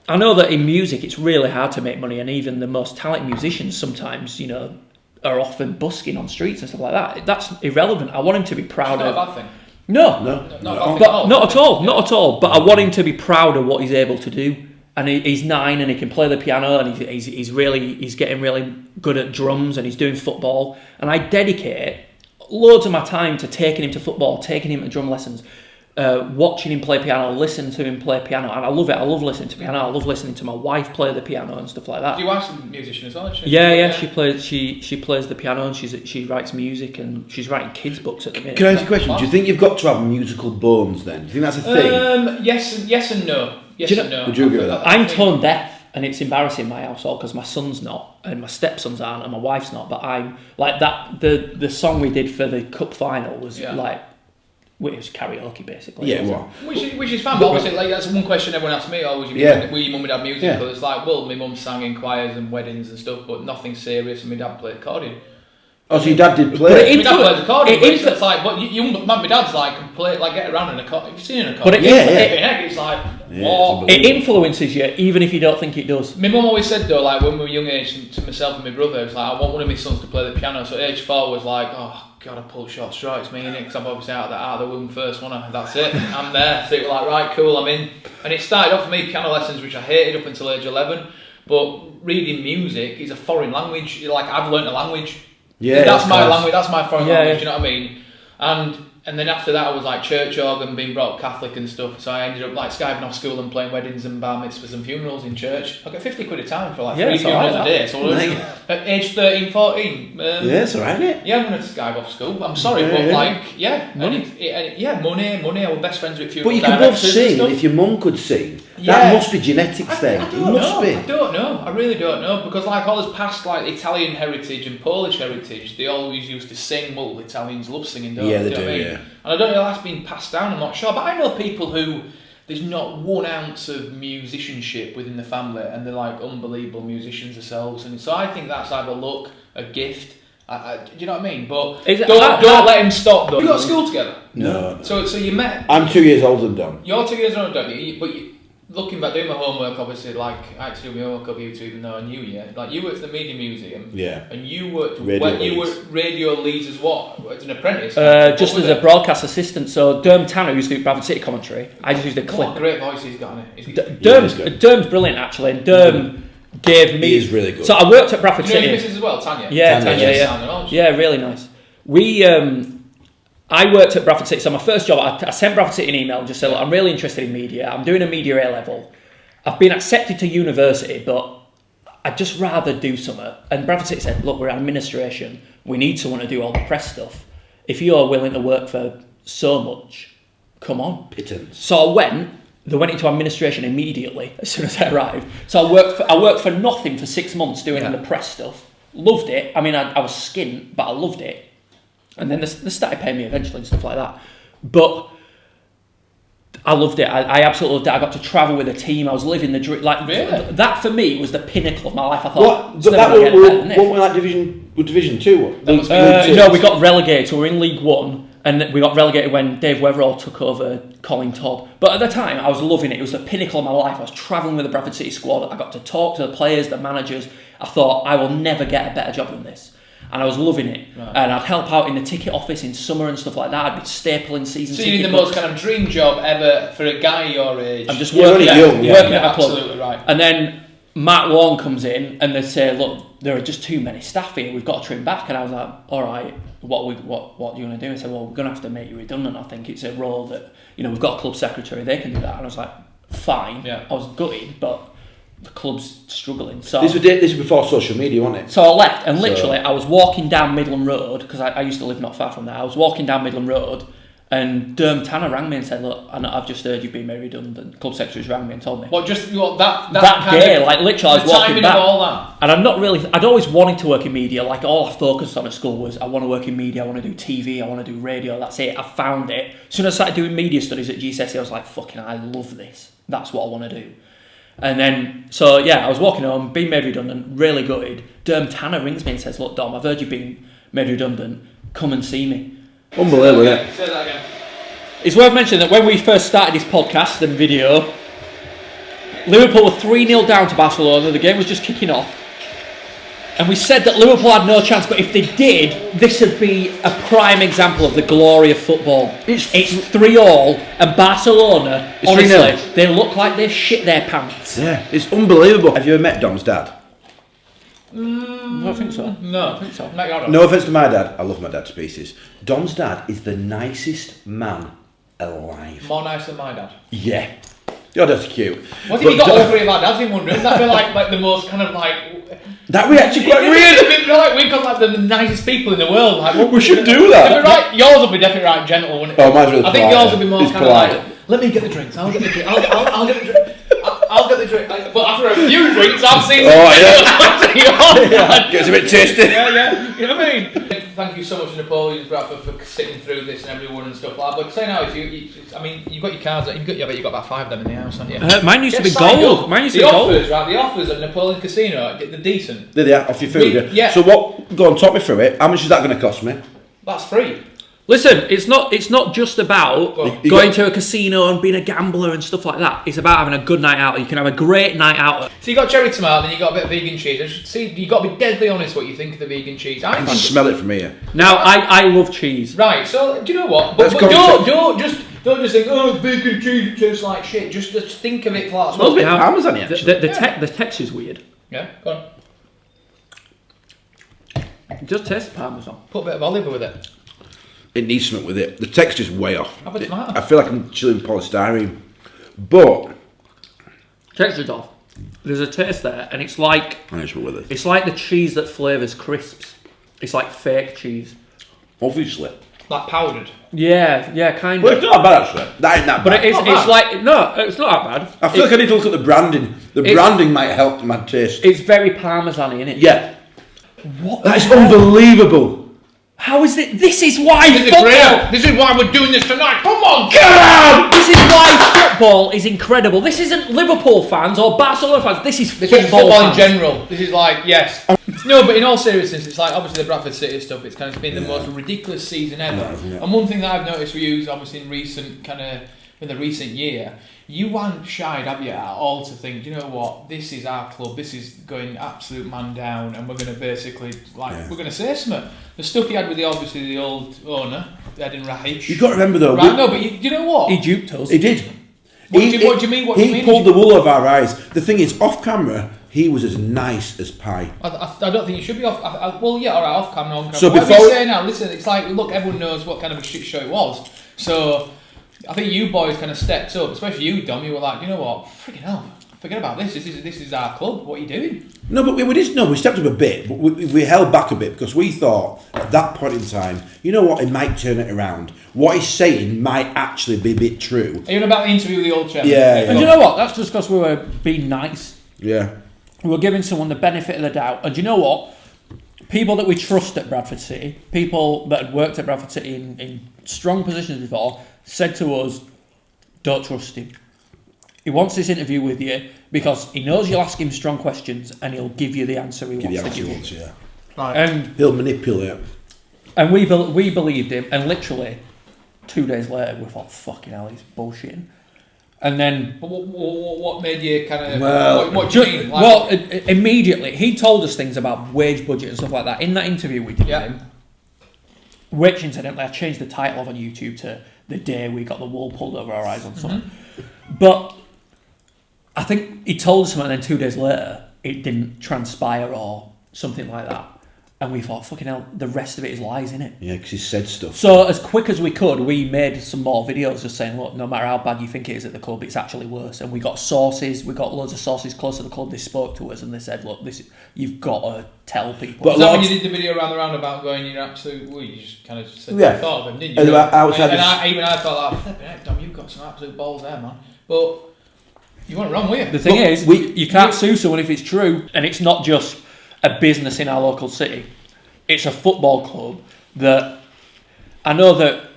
I know that in music it's really hard to make money, and even the most talented musicians sometimes, you know, are often busking on streets and stuff like that. That's irrelevant. I want him to be proud of... It's not a bad thing. No. Not at all. But I want him to be proud of what he's able to do. And he's 9 and he can play the piano, and he's getting really good at drums, and he's doing football. And I dedicate loads of my time to taking him to football, taking him to drum lessons, watching him play piano, listening to him play piano, and I love it. I love listening to piano. I love listening to my wife play the piano and stuff like that. Your wife's a musician as well, isn't she? Yeah. She plays the piano, and she writes music, and she's writing kids' books at the minute. Can I ask you a question? Do you think you've got to have musical bones then? Do you think that's a thing? Yes and no. Yes and no. Would you agree with that? I'm tone deaf, and it's embarrassing in my household because my son's not, and my stepsons aren't, and my wife's not. But I'm like that. The song we did for the cup final was like. Well, it was karaoke basically. Yeah, well. Which is fun, but obviously, like, that's one question everyone asks me always. Were your mum and dad musical? It's like, well, my mum sang in choirs and weddings and stuff, but nothing serious, and my dad played accordion. Oh, so your dad did play? My dad plays accordion, but it's like, but my dad's like, can play, like, get around an accordion. Have you seen an accordion? But it's like, what? It influences you, even if you don't think it does. My mum always said, though, like, when we were young age, to myself and my brother, it's like, I want one of my sons to play the piano. So age 4 was like, oh, God, I pulled short straw, it's me, innit? Because I'm obviously out of the womb first, wasn't I? That's it, I'm there. So it was like, right, cool, I'm in. And it started off for me, piano lessons, which I hated up until age 11. But reading music is a foreign language. Like, I've learnt a language. Yeah, that's my language, that's my foreign language, yeah. you know what I mean? And then after that I was like church organ, being brought up Catholic and stuff, so I ended up like skiving off school and playing weddings and bar mitzvahs and funerals in church. I got 50 quid a time for like 3 funerals a day, so at age 13, 14. It's alright, isn't it? Yeah, I'm going to skive off school, I'm sorry, but like, money, I was best friends with funeral But you can both sing, and if your mum could sing, that must be genetics then. I don't know, I really don't know, because like all this past like Italian heritage and Polish heritage, they always used to sing. Well, Italians love singing, don't they? Yeah, they do, I mean? Yeah. And I don't know if that's been passed down, I'm not sure, but I know people who there's not 1 ounce of musicianship within the family, and they're like unbelievable musicians themselves, and so I think that's either luck, a gift. Do you know what I mean? But don't let him stop though. You got school together? No. So you met. I'm 2 years older than Dom. You're 2 years older than Dom, but looking back, doing my homework, obviously, like, I had to do my homework of you two, even though I knew you. Like, you worked at the Media Museum. Yeah. And you worked... Radio Leeds as what? As an apprentice? Just as a broadcast assistant. So, Derm Tanner used to do Bradford City commentary. I just used a clip. What a great voice he's got, isn't it? Derm's brilliant, actually. And Derm gave me... He is really good. So, I worked at Bradford City. You know his missus as well, Tanya? Yeah, Tanya, yeah. Yeah, really nice. I worked at Bradford City, so my first job, I sent Bradford City an email and just said, look, I'm really interested in media. I'm doing a media A-level. I've been accepted to university, but I'd just rather do something. And Bradford City said, look, we're administration. We need someone to do all the press stuff. If you're willing to work for so much, come on. Pittance. So they went into administration immediately as soon as I arrived. So I worked for nothing for 6 months doing the press stuff. Loved it. I mean, I was skint, but I loved it. And then they started paying me eventually and stuff like that. But I loved it. I absolutely loved it. I got to travel with a team. I was living the dream. Like, really? That for me was the pinnacle of my life. I thought, what were like Division 2? No, we got relegated. So we were in League 1, and we got relegated when Dave Weatherall took over Colin Todd. But at the time, I was loving it. It was the pinnacle of my life. I was travelling with the Bradford City squad. I got to talk to the players, the managers. I thought, I will never get a better job than this. And I was loving it. Right. And I'd help out in the ticket office in summer and stuff like that. I'd be stapling season tickets. So you're the most kind of dream job ever for a guy your age. I'm just working at a club. Absolutely right. And then Matt Warren comes in and they say, look, there are just too many staff here. We've got to trim back. And I was like, all right, what are you going to do? And I said, well, we're going to have to make you redundant. I think it's a role that, we've got a club secretary. They can do that. And I was like, fine. Yeah. I was gutted, but the club's struggling. So this was before social media, wasn't it? So I left, and literally I was walking down Midland Road, because I used to live not far from there. I was walking down Midland Road, and Derm Tanner rang me and said, look, I've just heard you've been made redundant. Club secretaries rang me and told me. That day, like literally I was walking back. All that. And I'd always wanted to work in media. Like, all I focused on at school was, I want to work in media, I want to do TV, I want to do radio, that's it. I found it. As soon as I started doing media studies at GCSE, I was like, fucking, I love this. That's what I want to do. And then, I was walking home, being made redundant, really gutted. Derm Tanner rings me and says, look, Dom, I've heard you've been made redundant. Come and see me. Unbelievable, yeah. Say that again. It's worth mentioning that when we first started this podcast and video, Liverpool were 3-0 down to Barcelona. The game was just kicking off. And we said that Liverpool had no chance, but if they did, this would be a prime example of the glory of football. It's 3-3, and Barcelona, honestly, they look like they shit their pants. Yeah, it's unbelievable. Have you ever met Dom's dad? I don't think so. No, I think so. No offence to my dad, I love my dad to pieces. Dom's dad is the nicest man alive. More nice than my dad? Yeah. Your dad's cute. What if you got all three of our dads in one room? That'd be like the most kind of like... That'd be actually quite weird. We've got like the nicest people in the world. Like, we should do that. Right, yours will be definitely right gentle, wouldn't it? Oh, mine's really polite. I think yours will be more kind of like, let me get the drinks, I'll get the drinks, I'll get the drinks. I'll get the drink. But after a few drinks, I've seen Gets a bit tasty. Yeah. You know what I mean? Thank you so much, Napoleon, for sitting through this and everyone and stuff like that. But say now, you've got your cards. You've got about 5 of them in the house, haven't you? Mine used to be gold. The offers at Napoleon Casino, they're decent. They're off your food, yeah. So go on, talk me through it. How much is that going to cost me? That's free. Listen, it's not just about going to a casino and being a gambler and stuff like that. It's about having a good night out. You can have a great night out. So you got cherry tomato, then you got a bit of vegan cheese. See, you got to be deadly honest what you think of the vegan cheese. I can smell it from here. Now, I love cheese. Right. So do you know what? But don't just think, oh, vegan cheese it tastes like shit. Just think of it like. Smells a bit parmesan actually. The texture's weird. Yeah. Go on. It just tastes parmesan. Put a bit of olive with it. It needs something with it. The texture's way off. Have a tomato. I feel like I'm chewing polystyrene. But Texture's off. There's a taste there, and it's like it's like the cheese that flavours crisps. It's like fake cheese. Obviously. Like powdered. Yeah, kind of. Well, it's not bad actually. That ain't that bad. But it's like no, it's not that bad. I feel like I need to look at the branding. The branding might help my taste. It's very parmesan-y, isn't it? Yeah. What? That is unbelievable. How is it? This is why This is why we're doing this tonight. Come on, Get out! This is why football is incredible. This isn't Liverpool fans or Barcelona fans. This is football in fans. general. This is like, yes. No, but in all seriousness, it's like obviously the Bradford City stuff. It's kind of been the most ridiculous season ever. Yeah. And one thing that I've noticed for you is obviously in the recent year, you haven't shied, have you, at all to think, you know what, this is our club, this is going absolute man down, and we're going to basically, we're going to say something. The stuff you had with the old owner, Ed and Rahich. You've got to remember though. Right, no, but you know what? He duped us. He did. What do you mean? He pulled the wool over our eyes. The thing is, off camera, he was as nice as pie. I don't think you should be off. Well, yeah, all right, off camera, on camera. So whatever you say now, listen, it's like, look, everyone knows what kind of a shit show it was. So I think you boys kind of stepped up, especially you, Dom. You were like, you know what, freaking hell, forget about this. This is our club. What are you doing? No, but we stepped up a bit, but we held back a bit because we thought at that point in time, you know what, he might turn it around. What he's saying might actually be a bit true. Are you on about the interview with the old chairman? Yeah. And you know what? That's just because we were being nice. Yeah. We were giving someone the benefit of the doubt. And do you know what? People that we trust at Bradford City, people that had worked at Bradford City in strong positions before, said to us, don't trust him. He wants this interview with you because he knows you'll ask him strong questions and he'll give you the answer he wants to give you. Yeah. Right. And He'll manipulate. And we believed him, and literally 2 days later we thought, fucking hell, he's bullshitting. And then... But what made you kind of... Well, what do you mean? Immediately, he told us things about wage budget and stuff like that. In that interview we did with him, which incidentally I changed the title of on YouTube to The Day We Got the Wool Pulled Over Our Eyes on something. But I think he told us something, and then 2 days later it didn't transpire or something like that. And we thought, fucking hell, the rest of it is lies, innit? Yeah, because he said stuff. So as quick as we could, we made some more videos just saying, look, no matter how bad you think it is at the club, it's actually worse. And we got sources, we got loads of sources close to the club. They spoke to us and they said, look, you've got to tell people. But that when you did the video around the roundabout going, you're absolute, well, you just kind of said you thought of him, didn't you? And I thought, like, flipping heck, Dom, you've got some absolute balls there, man. But you weren't wrong, were you? The thing is, you can't sue someone if it's true. And it's not just a business in our local city. It's a football club that I know that,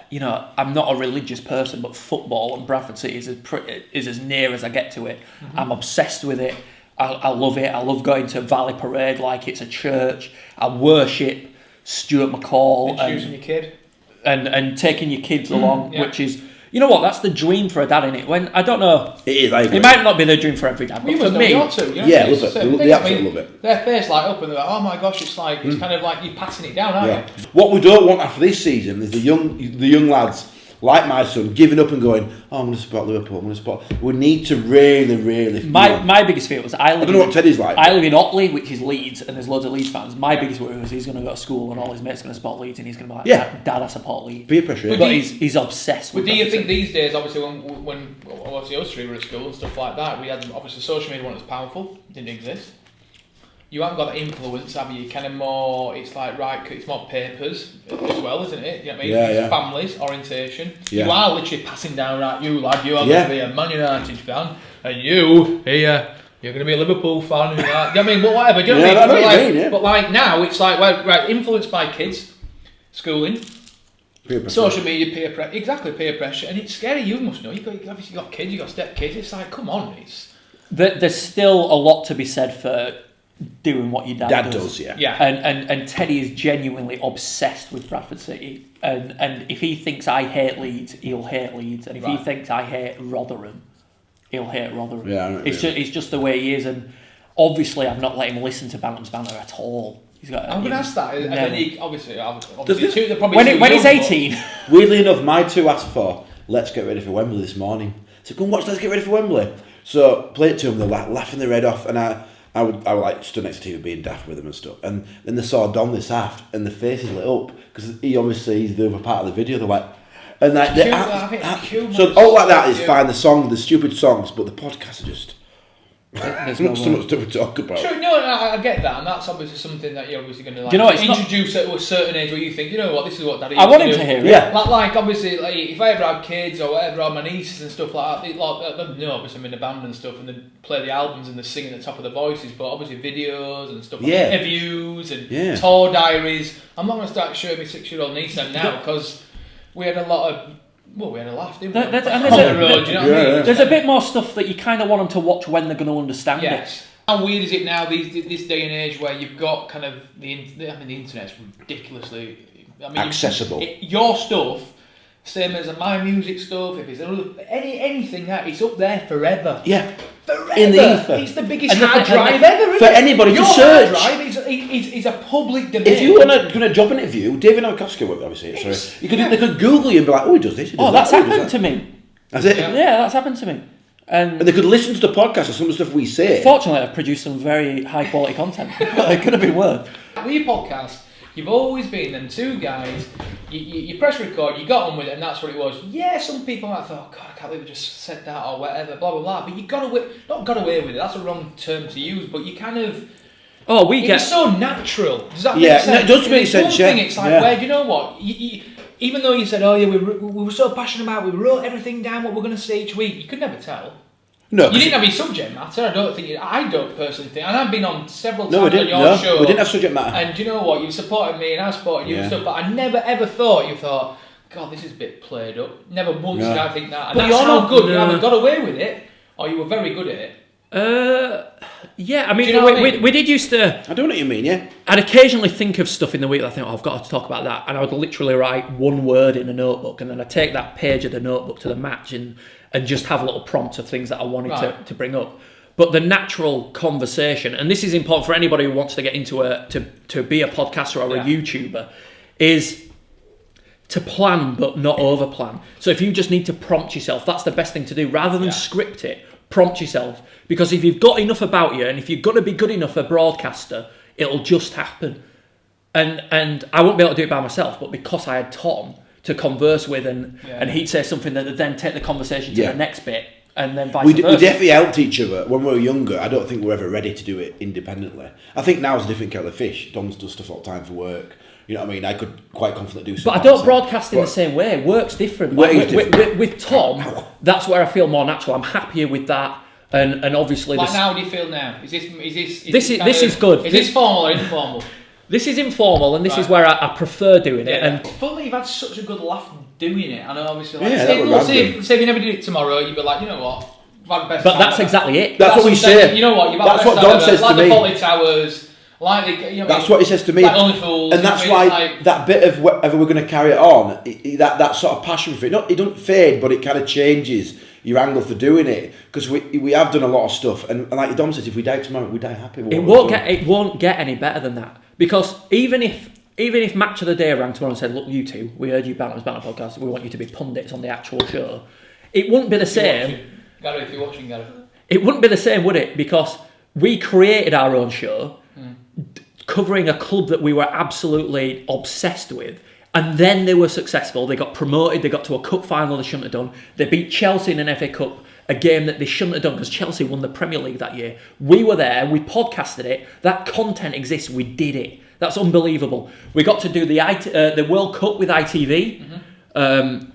you know, I'm not a religious person, but football and Bradford City is as near as I get to it. Mm-hmm. I'm obsessed with it. I love it. I love going to Valley Parade like it's a church. I worship Stuart McCall. Introducing your kid. And taking your kids along, which is... You know what? That's the dream for a dad, innit? When I don't know, it is. I agree. It might not be the dream for every dad, but for me, love it. They absolutely love it. Their face light up and they're like, "Oh my gosh!" It's kind of like you're passing it down, aren't you? What we don't want after this season is the young lads like my son giving up and going, "Oh, I'm going to support Liverpool. I'm going to support." We need to really. My biggest fear was I don't know what Teddy's like. I live in Otley, which is Leeds, and there's loads of Leeds fans. My biggest worry was he's going to go to school and all his mates are going to support Leeds, and he's going to be like, "Dad, I support Leeds." Peer pressure. But he's obsessed with. But do you think these days, obviously, when obviously us three were at school and stuff like that, we had obviously social media wasn't as powerful, didn't exist. you haven't got that influence, have you? Kind of more, it's like, right, it's more papers as well, isn't it? You know what I mean? Yeah. Families, orientation. Yeah. You are literally passing down, right, you lad, you are going to be a Man United fan, and you, here, you're going to be a Liverpool fan. You know what I mean? But whatever, do you know what I mean? What you mean, But like now, it's like, well, right, influenced by kids, schooling, social media, peer pressure, and it's scary. You must know. You've obviously got kids, you've got step kids. It's like, come on, There's still a lot to be said for doing what your dad does. Yeah. And Teddy is genuinely obsessed with Bradford City. And if he thinks I hate Leeds, he'll hate Leeds. And if he thinks I hate Rotherham, he'll hate Rotherham. Yeah, it's just the way he is. And obviously, I've not let him listen to Bantams Banter at all. I'm going to ask that. And then he, obviously when he's 18. Weirdly enough, my two asked for, let's get ready for Wembley this morning. So go and watch Let's Get Ready for Wembley. So play it to them, they're laughing their head off, and I would like stood next to TV being daft with them and stuff. And then they saw Don this aft, and the faces lit up because he obviously he's the other part of the video. They're like, and like so all like that is fine. The stupid songs, but the podcasts are just. There's not so much stuff to talk about. Sure, no, I get that, and that's obviously something that you're obviously going to introduce at a certain age where you think, you know what, this is what Daddy. I want him to hear it. Yeah, like obviously, like if I ever had kids or whatever, or my nieces and stuff like that, obviously I'm in a band and stuff, and they play the albums and they sing at the top of the voices, but obviously videos and stuff like interviews and tour diaries. I'm not going to start showing my 6-year-old niece them now because we had a lot of. Well, we had a laugh, didn't we? There's a bit more stuff that you kind of want them to watch when they're going to understand it. How weird is it now, this day and age, where you've got kind of the internet's ridiculously accessible. Your stuff, same as my music stuff, if it's anything that it's up there forever. Yeah. Forever. In the ether. It's the biggest hard drive ever. For anybody to search. Hard drive is a public domain. If you want to a job interview, David Alkowski would obviously. They could Google you and be like, oh, he does this. That's happened to me. Has it? Yeah, that's happened to me. And they could listen to the podcast or some of the stuff we say. Fortunately, I've produced some very high quality content. It could have been worse. With your podcast, you've always been them two guys. You press record, you got on with it, and that's what it was. Yeah, some people might have thought, God, I can't believe we just said that or whatever, blah blah blah. But you not got away with it. That's a wrong term to use. But you kind of. It's so natural. Does that make sense? No, it does make sense. Thing, it's like, where do you know what? Even though you said, we were so passionate about it, we wrote everything down what we're going to say each week. You could never tell. No, you didn't have any subject matter. I don't personally think, and I've been on several times on your show. We didn't have subject matter. And do you know what? You supported me, and I supported you and stuff. But I never ever thought God, this is a bit played up. Never once did I think that. And that's how good you either got away with it, or you were very good at it. Yeah, I mean, we did used to. I don't know what you mean. Yeah, I'd occasionally think of stuff in the week that I think, I've got to talk about that, and I would literally write one word in a notebook, and then I'd take that page of the notebook to the match and just have a little prompt of things that I wanted to bring up. But the natural conversation, and this is important for anybody who wants to get into to be a podcaster or a YouTuber, is to plan but not over plan. So if you just need to prompt yourself, that's the best thing to do. Rather than script it, prompt yourself. Because if you've got enough about you, and if you've got to be good enough a broadcaster, it'll just happen. And I won't be able to do it by myself, but because I had Tom to converse with, and he'd say something that would then take the conversation to the next bit, and then vice versa. We definitely helped each other. When we were younger, I don't think we were ever ready to do it independently. I think now it's a different kettle of fish. Dom's does stuff all the time for work. You know what I mean? I could quite confidently do something. But I don't broadcast in the same way. Work's different. With Tom, that's where I feel more natural. I'm happier with that. And obviously... How do you feel now? Is this good. Is this formal or informal? This is informal, and this is where I prefer doing it. And fully, you've had such a good laugh doing it. I know, obviously. Say if you never did it tomorrow, you'd be like, you know what? I've had the best But that's exactly it. That's what we say. You know what? You've had that's the best what Don says to me. Like the Fawley Towers. That's what he says to me. Like Only Fools. And that's why that bit of whatever we're going to carry it on, that sort of passion for it, it doesn't fade, but it kind of changes your angle for doing it, because we have done a lot of stuff, and like Dom says, if we die tomorrow, we die happy. It won't get any better than that, because even if Match of the Day rang tomorrow and said, look, you two, we heard you Bantams Banter podcast, we want you to be pundits on the actual show, it wouldn't be the same. Gary, if you're watching, Gary. It wouldn't be the same, would it? Because we created our own show, covering a club that we were absolutely obsessed with. And then they were successful. They got promoted. They got to a cup final they shouldn't have done. They beat Chelsea in an FA Cup a game that they shouldn't have done because Chelsea won the Premier League that year. We were there, we podcasted it, that content exists, we did it. That's unbelievable. We got to do the World Cup with ITV.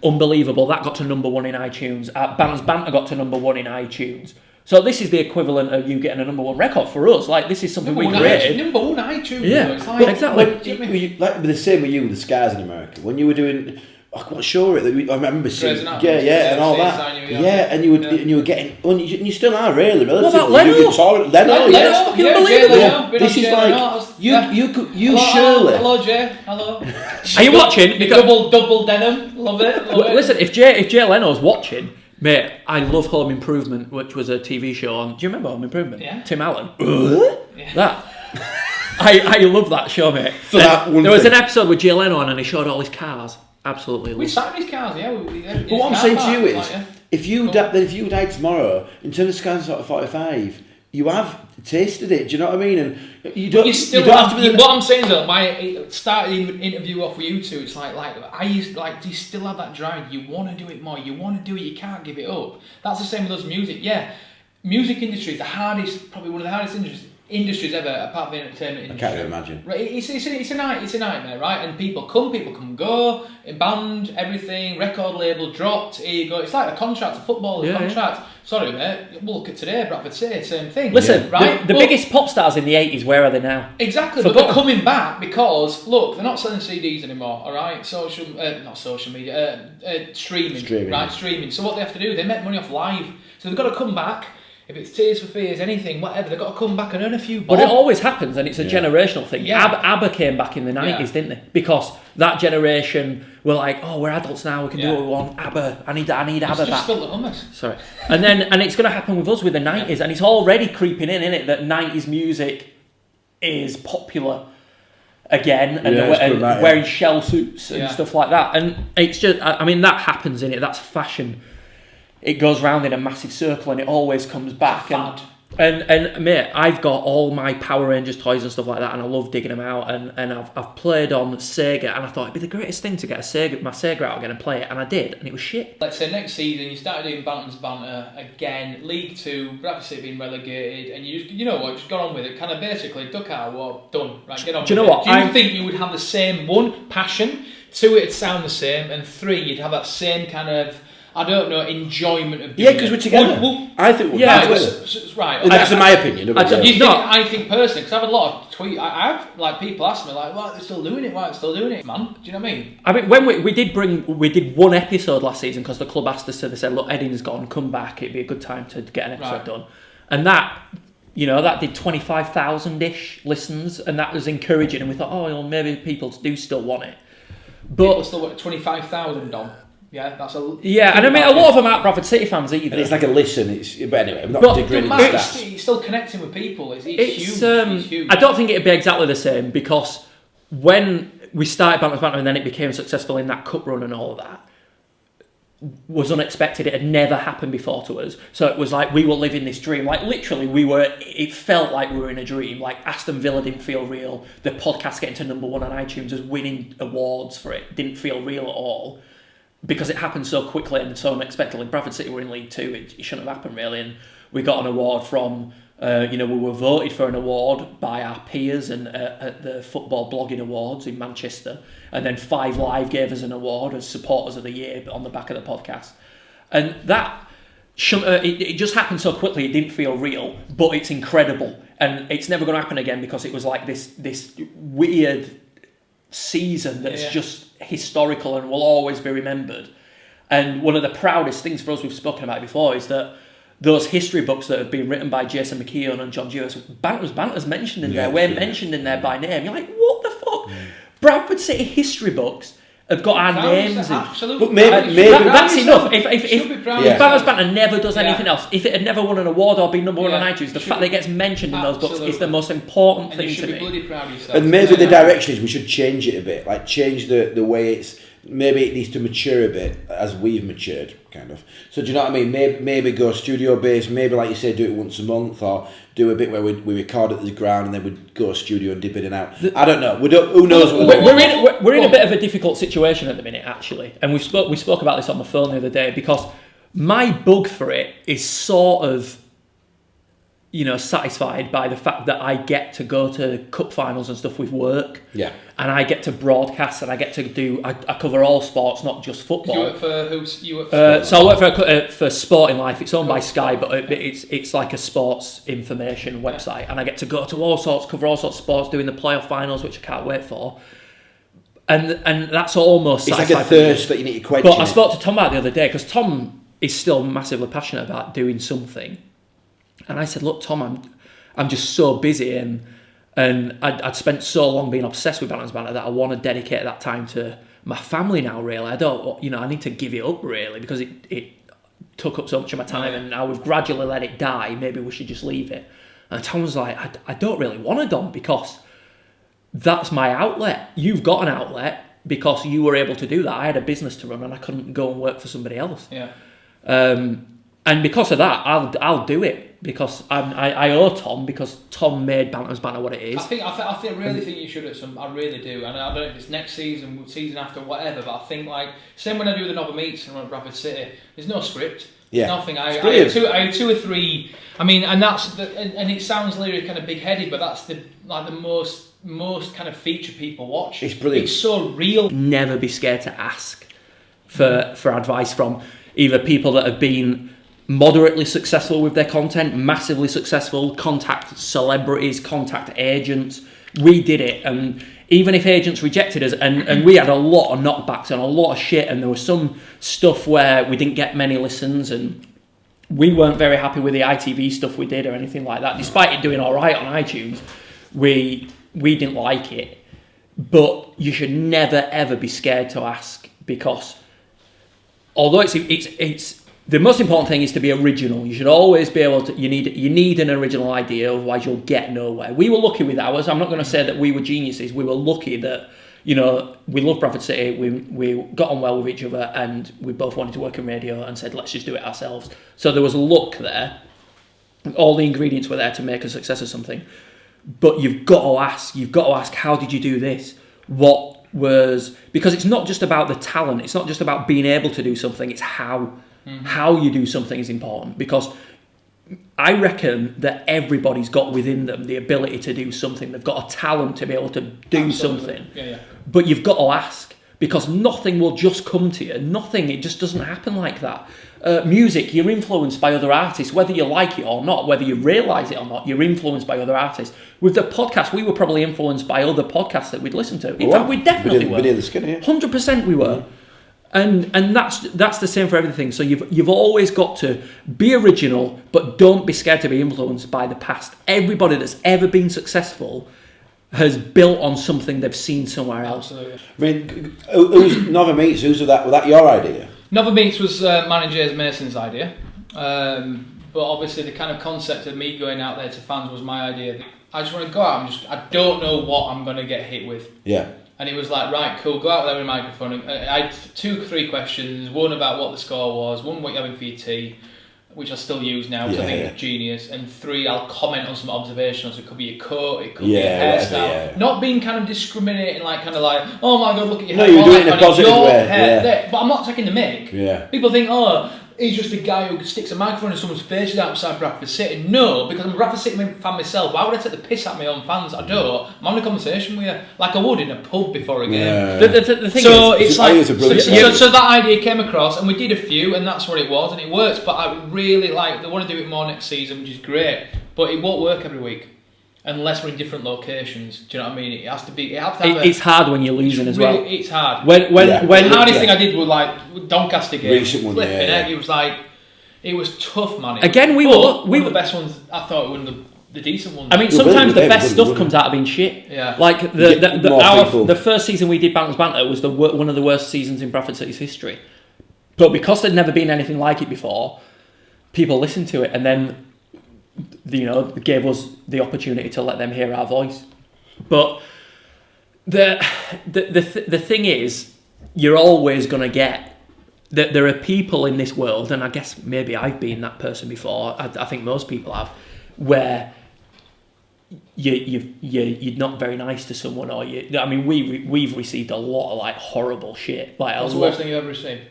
Unbelievable. That got to number 1 in iTunes. Bantams Banter got to number 1 in iTunes. So this is the equivalent of you getting a number 1 record for us. Like, this is something we created. Number 1 iTunes. Yeah, it's like, exactly. Like the same with you with the Scars in America. When you were doing, what show it? I remember seeing, and all that. And you were getting, and you still are really relatively. What about Leno? Leno, yes, fucking unbelievable. This is like you surely. Hello, Jay. Hello. Are you watching? Double denim. Love it. Listen, if Jay Leno's watching. Mate, I love Home Improvement, which was a TV show on... Do you remember Home Improvement? Yeah. Tim Allen. That. I love that show, mate. There was an episode with Jay Leno on and he showed all his cars. Absolutely. We signed his cars, yeah. But what I'm saying to you is, if you died tomorrow, in terms of Scans 45, you have tasted it. Do you know what I mean? And you don't have to be. What I'm saying though, I started the interview off with you two. It's like I used do you still have that drive? You want to do it more. You want to do it. You can't give it up. That's the same with us music. Yeah, music industry is the hardest, probably one of the hardest industries ever, apart from the entertainment industry. I can't imagine. Right, it's a nightmare, right? And people come and go. Band, everything, record label dropped. Here you go. It's like a contract, a footballer's contract. Yeah. Sorry, mate. We'll look at today, Bradford City, same thing. Listen, right? The biggest pop stars in the 80s, where are they now? Exactly, but they're coming back because, look, they're not selling CDs anymore, all right? Not social media, streaming, right? Streaming. So what they have to do, they make money off live. So they've got to come back. If it's Tears for Fears, anything, whatever, they've got to come back and earn a few bob. But it always happens, and it's a generational thing. Yeah. ABBA came back in the 90s, didn't they? Because that generation were like, oh, we're adults now, we can do what we want. ABBA, I need ABBA back. Just spilt the hummus. Sorry. And it's going to happen with us with the 90s, and it's already creeping in, isn't it, that 90s music is popular again, and wearing shell suits and stuff like that. And it's just, I mean, that happens, in it. That's fashion. It goes round in a massive circle and it always comes back. And mate, I've got all my Power Rangers toys and stuff like that, and I love digging them out. And I've played on Sega, and I thought it'd be the greatest thing to get my Sega out again and play it, and I did, and it was shit. Let's say next season you started doing Bantams Banter again, League 2, Bradford City being relegated, and you know what, just got on with it. Kind of basically duck out, what done, right? Get on. Do you know with what? Do you think you would have the same passion? 2, it'd sound the same, and 3, you'd have that same kind of, I don't know, enjoyment of doing because we're together. I think we're right. That's my opinion. I think personally, because I've had a lot of tweets. I've people ask me like, "Why they're still doing it? Why they're still doing it, man?" Do you know what I mean? I mean, when we did one episode last season because the club asked us to. They said, "Look, Edding's gone. Come back. It'd be a good time to get an episode done." And that did 25,000-ish listens, and that was encouraging. And we thought, oh, well, maybe people do still want it. But people still want 25,000, Dom. Yeah, that's a... Yeah, and I mean, a lot of them aren't Bradford City fans either. And it's like a listen, but anyway, I'm not degrading the stats. It's still connecting with people, it's huge. It's huge. I don't think it'd be exactly the same, because when we started Bantams Banter and then it became successful in that cup run and all of that, was unexpected. It had never happened before to us. So it was like we were living this dream. Like literally it felt like we were in a dream. Like Aston Villa didn't feel real. The podcast getting to number 1 on iTunes as winning awards for it didn't feel real at all. Because it happened so quickly and so unexpectedly. Bradford City were in League 2, it shouldn't have happened really. And we got an award from, we were voted for an award by our peers and at the Football Blogging Awards in Manchester. And then 5 Live gave us an award as Supporters of the Year on the back of the podcast. And that, it just happened so quickly, it didn't feel real, but it's incredible. And it's never going to happen again because it was like this weird season that's just historical and will always be remembered. And one of the proudest things for us, we've spoken about it before, is that those history books that have been written by Jason McKeown and John Dewis, Banter's mentioned in there, we're mentioned in there by name. You're like, what the fuck? Bradford City history books have got our names in. Absolutely. But maybe that's enough. If Bantams Banter never does anything else, if it had never won an award or been number 1 on iTunes, the fact that it gets mentioned in those books is the most important thing to me. Bloody proud of yourself. And maybe the direction is we should change it a bit, like change the way it's. Maybe it needs to mature a bit as we've matured, kind of. So do you know what I mean? Maybe go studio based. Maybe like you say, do it once a month, or do a bit where we record at the ground and then we'd go studio and dip in and out. I don't know. Who knows? We're in a bit of a difficult situation at the minute, actually, and we spoke about this on the phone the other day, because My bug for it is sort of, satisfied by the fact that I get to go to cup finals and stuff with work. Yeah. And I get to broadcast, and I get to I cover all sports, not just football. You work for who's you work for? So I work for Sporting Life. It's owned by Sky, but it's like a sports information website, and I get to go to cover all sorts of sports, doing the playoff finals, which I can't wait for. And that's almost it's like a thirst that you need to quench. But I spoke to Tom about it the other day, because Tom is still massively passionate about doing something. And I said, look, Tom, I'm just so busy, and I'd spent so long being obsessed with Bantams Banter that I want to dedicate that time to my family now, really. I don't, I need to give it up, really, because it took up so much of my time, and now we've gradually let it die. Maybe we should just leave it. And Tom was like, I don't really want to, Dom, because that's my outlet. You've got an outlet because you were able to do that. I had a business to run, and I couldn't go and work for somebody else. Yeah. And because of that, I'll do it, because I owe Tom, because Tom made Bantams Banter what it is. I really think you should at some. I really do, and I don't know if it's next season after, whatever. But I think same when I do the NovaMeets and run at Bradford City. There's no script. Yeah. Nothing. I had two or three. I mean, and that's and it sounds literally kind of big headed, but that's the most kind of feature people watch. It's brilliant. It's so real. Never be scared to ask for advice from either people that have been moderately successful with their content, massively successful, contact celebrities, contact agents. We did it, and even if agents rejected us, and we had a lot of knockbacks and a lot of shit, and there was some stuff where we didn't get many listens, and we weren't very happy with the ITV stuff we did or anything like that. Despite it doing all right on iTunes, we didn't like it. But you should never ever be scared to ask, because although it's the most important thing is to be original. You should always be able to. You need an original idea, otherwise you'll get nowhere. We were lucky with ours. I'm not going to say that we were geniuses. We were lucky that we love Bradford City. We got on well with each other, and we both wanted to work in radio, and said let's just do it ourselves. So there was luck there. All the ingredients were there to make a success of something. But you've got to ask. You've got to ask, how did you do this? Because it's not just about the talent. It's not just about being able to do something. It's how. Mm-hmm. How you do something is important, because I reckon that everybody's got within them the ability to do something. They've got a talent to be able to do Absolutely. Something. Yeah. But you've got to ask, because nothing will just come to you. Nothing. It just doesn't happen like that. Music, you're influenced by other artists, whether you like it or not, whether you realise it or not, you're influenced by other artists. With the podcast, we were probably influenced by other podcasts that we'd listen to. In fact, we definitely were. 100% we were. And that's the same for everything. So you've always got to be original, but don't be scared to be influenced by the past. Everybody that's ever been successful has built on something they've seen somewhere else. Absolutely. I mean, who's NovaMeets? Was that your idea? NovaMeets was manager Mason's idea, but obviously the kind of concept of me going out there to fans was my idea. I just want to go out I don't know what I'm going to get hit with. Yeah. And he was like, right, cool, go out there with a microphone. I had 2-3 questions, one about what the score was, one what you're having for your tea, which I still use now because I think it's genius, and 3, I'll comment on some observations. It could be your coat, it could be your hairstyle. Yeah. Not being kind of discriminating, like, oh my God, look at your hair. No, you're doing it in a positive way. Yeah. But I'm not taking the mick. Yeah. People think, he's just a guy who sticks a microphone in someone's face outside Bradford City. No, because I'm a Bradford City fan myself. Why would I take the piss at my own fans? I don't. I'm having a conversation with you, like I would in a pub before a game. Yeah. The thing is, so that idea came across, and we did a few, and that's what it was, and it works. But I really they want to do it more next season, which is great. But it won't work every week. Unless we're in different locations, do you know what I mean? It has to be. It's hard when you're losing as well. It's hard. When the hardest thing I did was like Doncaster game. Recent one, It was like, it was tough, man. Again, we were the best ones. I thought one of the decent ones. I mean, sometimes the best stuff comes out of being shit. Yeah. Like the first season we did Bantams Banter was one of the worst seasons in Bradford City's history. But because there'd never been anything like it before, people listened to it, and then gave us the opportunity to let them hear our voice. But the thing is, you're always going to get that there are people in this world, and I guess maybe I've been that person before. I think most people have, where you're not very nice to someone, or we've received a lot of like horrible shit. Like, what's the worst thing you've ever received?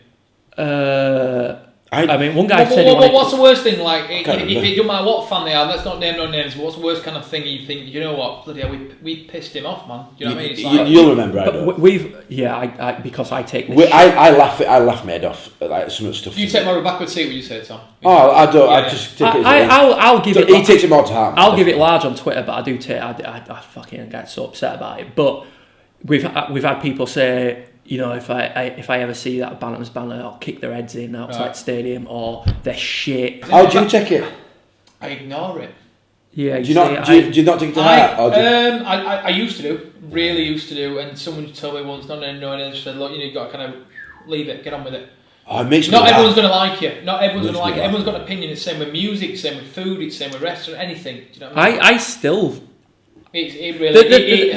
I mean, one guy said... What's the worst thing? Like, if it don't matter what fan they are, let's not name no names, but what's the worst kind of thing you think, you know what, bloody hell, we pissed him off, man. Do you know what I mean? It's like, you'll remember, I know. Because I take this I laugh made off, like, some of the stuff. Do you take more of a backward seat, would you say, Tom? I don't, I just take it as I'll give it... He takes it more to heart. I'll give it large on Twitter, but I do take... I fucking get so upset about it. But we've had people say... You know, if I ever see that Bantams Banter, I'll kick their heads in outside the stadium, or they're shit. How do you take it? I ignore it. Yeah, do you not take it to heart? I used to do, really used to do, and someone told me once, not knowing it, said, look, you've got to kind of leave it, get on with it. Oh, it makes me Not laugh. everyone's going to like you. Not everyone's going to like it. Everyone's got an opinion. It's the same with music, it's the same with food, it's the same with restaurant, anything. Do you know what I mean? I still... It really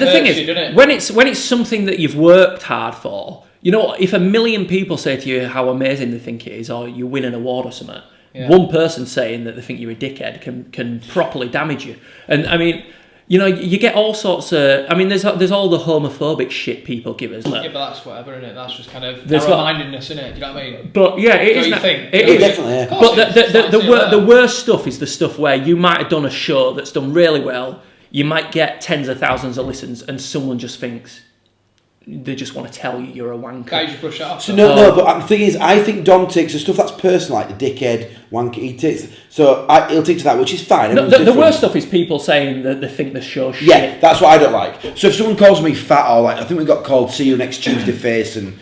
the thing is, you, doesn't it? when it's something that you've worked hard for, you know, if 1 million people say to you how amazing they think it is, or you win an award or something, one person saying that they think you're a dickhead can properly damage you. And I mean, you know, you get all sorts of... I mean, there's all the homophobic shit people give us. Yeah, but that's whatever, isn't it? That's just kind of There's narrow-mindedness, isn't it? Do you know what I mean? But yeah, it is. You think? It is. Definitely, yeah. But the worst stuff is the stuff where you might have done a show that's done really well. You might get tens of thousands of listens, and someone just thinks they just want to tell you you're a wanker. Guys, you brush it off. So no, but the thing is, I think Dom takes the stuff that's personal, like the dickhead, wanker. He takes he'll take to that, which is fine. No, the worst stuff is people saying that they think the show's shit. Yeah, that's what I don't like. So if someone calls me fat, or like I think we got called "See You Next Tuesday" face and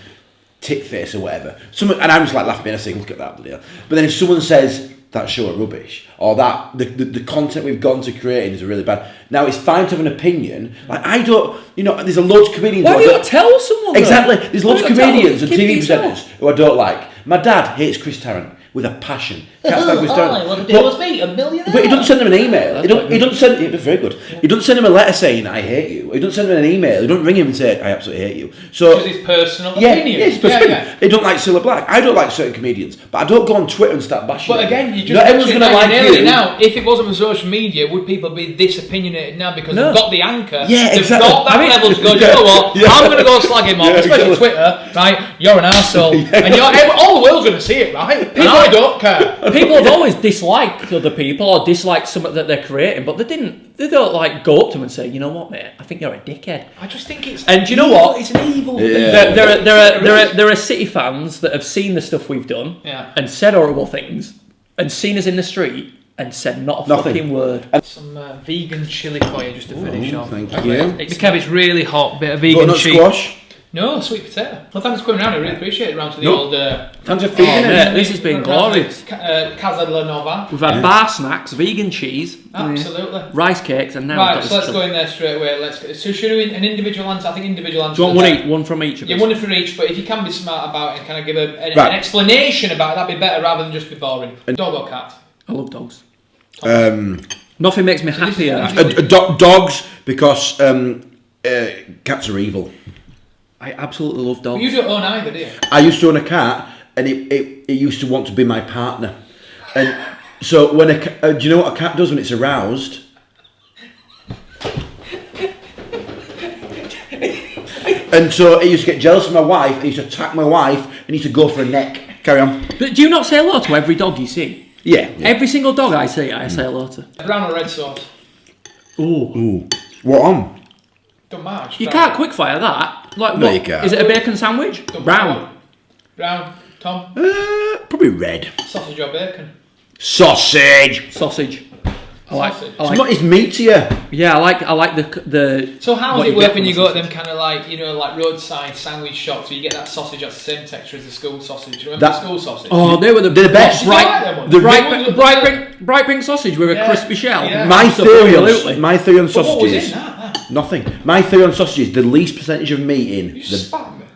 tit face or whatever, and I'm just like laughing and I say, "Look at that, bloody hell." But then if someone says that show are rubbish, or that the content we've gone to creating is really bad. Now it's fine to have an opinion. Like I don't, you know, there's loads of comedians. Why do you not tell someone? Exactly. There's loads of comedians and TV presenters who I don't like. My dad hates Chris Tarrant with a passion. Can't stand Chris Tarrant. What the deal was me, $1 million. But he doesn't send him an email. He doesn't send. Very good. He doesn't send him a letter saying I hate you. He doesn't send him an email. He doesn't ring him and say I absolutely hate you. So because it's personal opinion. Yeah, it's personal. Yeah. He don't like Cilla Black. I don't like certain comedians, but I don't go on Twitter and start bashing. But again, you just not everyone's going to like you. Now, if it wasn't for social media, would people be this opinionated now because they've got the anchor? Yeah, they've exactly. got that level to go. You know what? I'm going to go slag him off, especially Twitter. Right? You're an arsehole, and all the world's going to see it, right? And I don't care. People have always disliked other people or disliked something that they're creating, but they don't like go up to them and say, you know what, mate, I think you're a dickhead. I just think it's... And do you know what? It's an evil thing. There are City fans that have seen the stuff we've done and said horrible things and seen us in the street and said not a fucking word. Some vegan chili for you just to finish off. Thank you. Kev, it's really hot. Bit of vegan cheese. Squash? No, sweet potato. Well, thanks for coming around. I really appreciate it. Round to the old... Thanks for feeding it. This has been glorious. Casa de la Nova. We've had bar snacks, vegan cheese, absolutely, rice cakes, and now right. So let's go in there straight away. So should we do an individual answer? I think individual answer. Do you want one from each of us? Yeah, one from each. But if you can be smart about it and kind of give an explanation about it, that'd be better rather than just be boring. Dog or cat? I love dogs. Nothing makes me happier. Dogs, because cats are evil. I absolutely love dogs. Well, you don't own either, do you? I used to own a cat, and it used to want to be my partner. And so when do you know what a cat does when it's aroused? And so it used to get jealous of my wife, it used to attack my wife, and it used to go for a neck. Carry on. But do you not say hello to every dog you see? Yeah. Every single dog I see, I say hello to. Brown or red sauce? Ooh. What on? Don't matter. You can't quickfire that. Like, no, what? you can't. Is it a bacon sandwich? Brown. Brown. Tom? Probably red. Sausage or bacon? Sausage. I like. It's meatier. Yeah, I like the. So how does it work when you go to them kind of like, you know, like roadside sandwich shops where you get that sausage that's the same texture as the school sausage? Do you remember the school sausage? Oh, they were the best. Bright pink sausage with a crispy shell. Yeah. My theory on sausages. Nothing. My theory on sausages: the least percentage of meat in,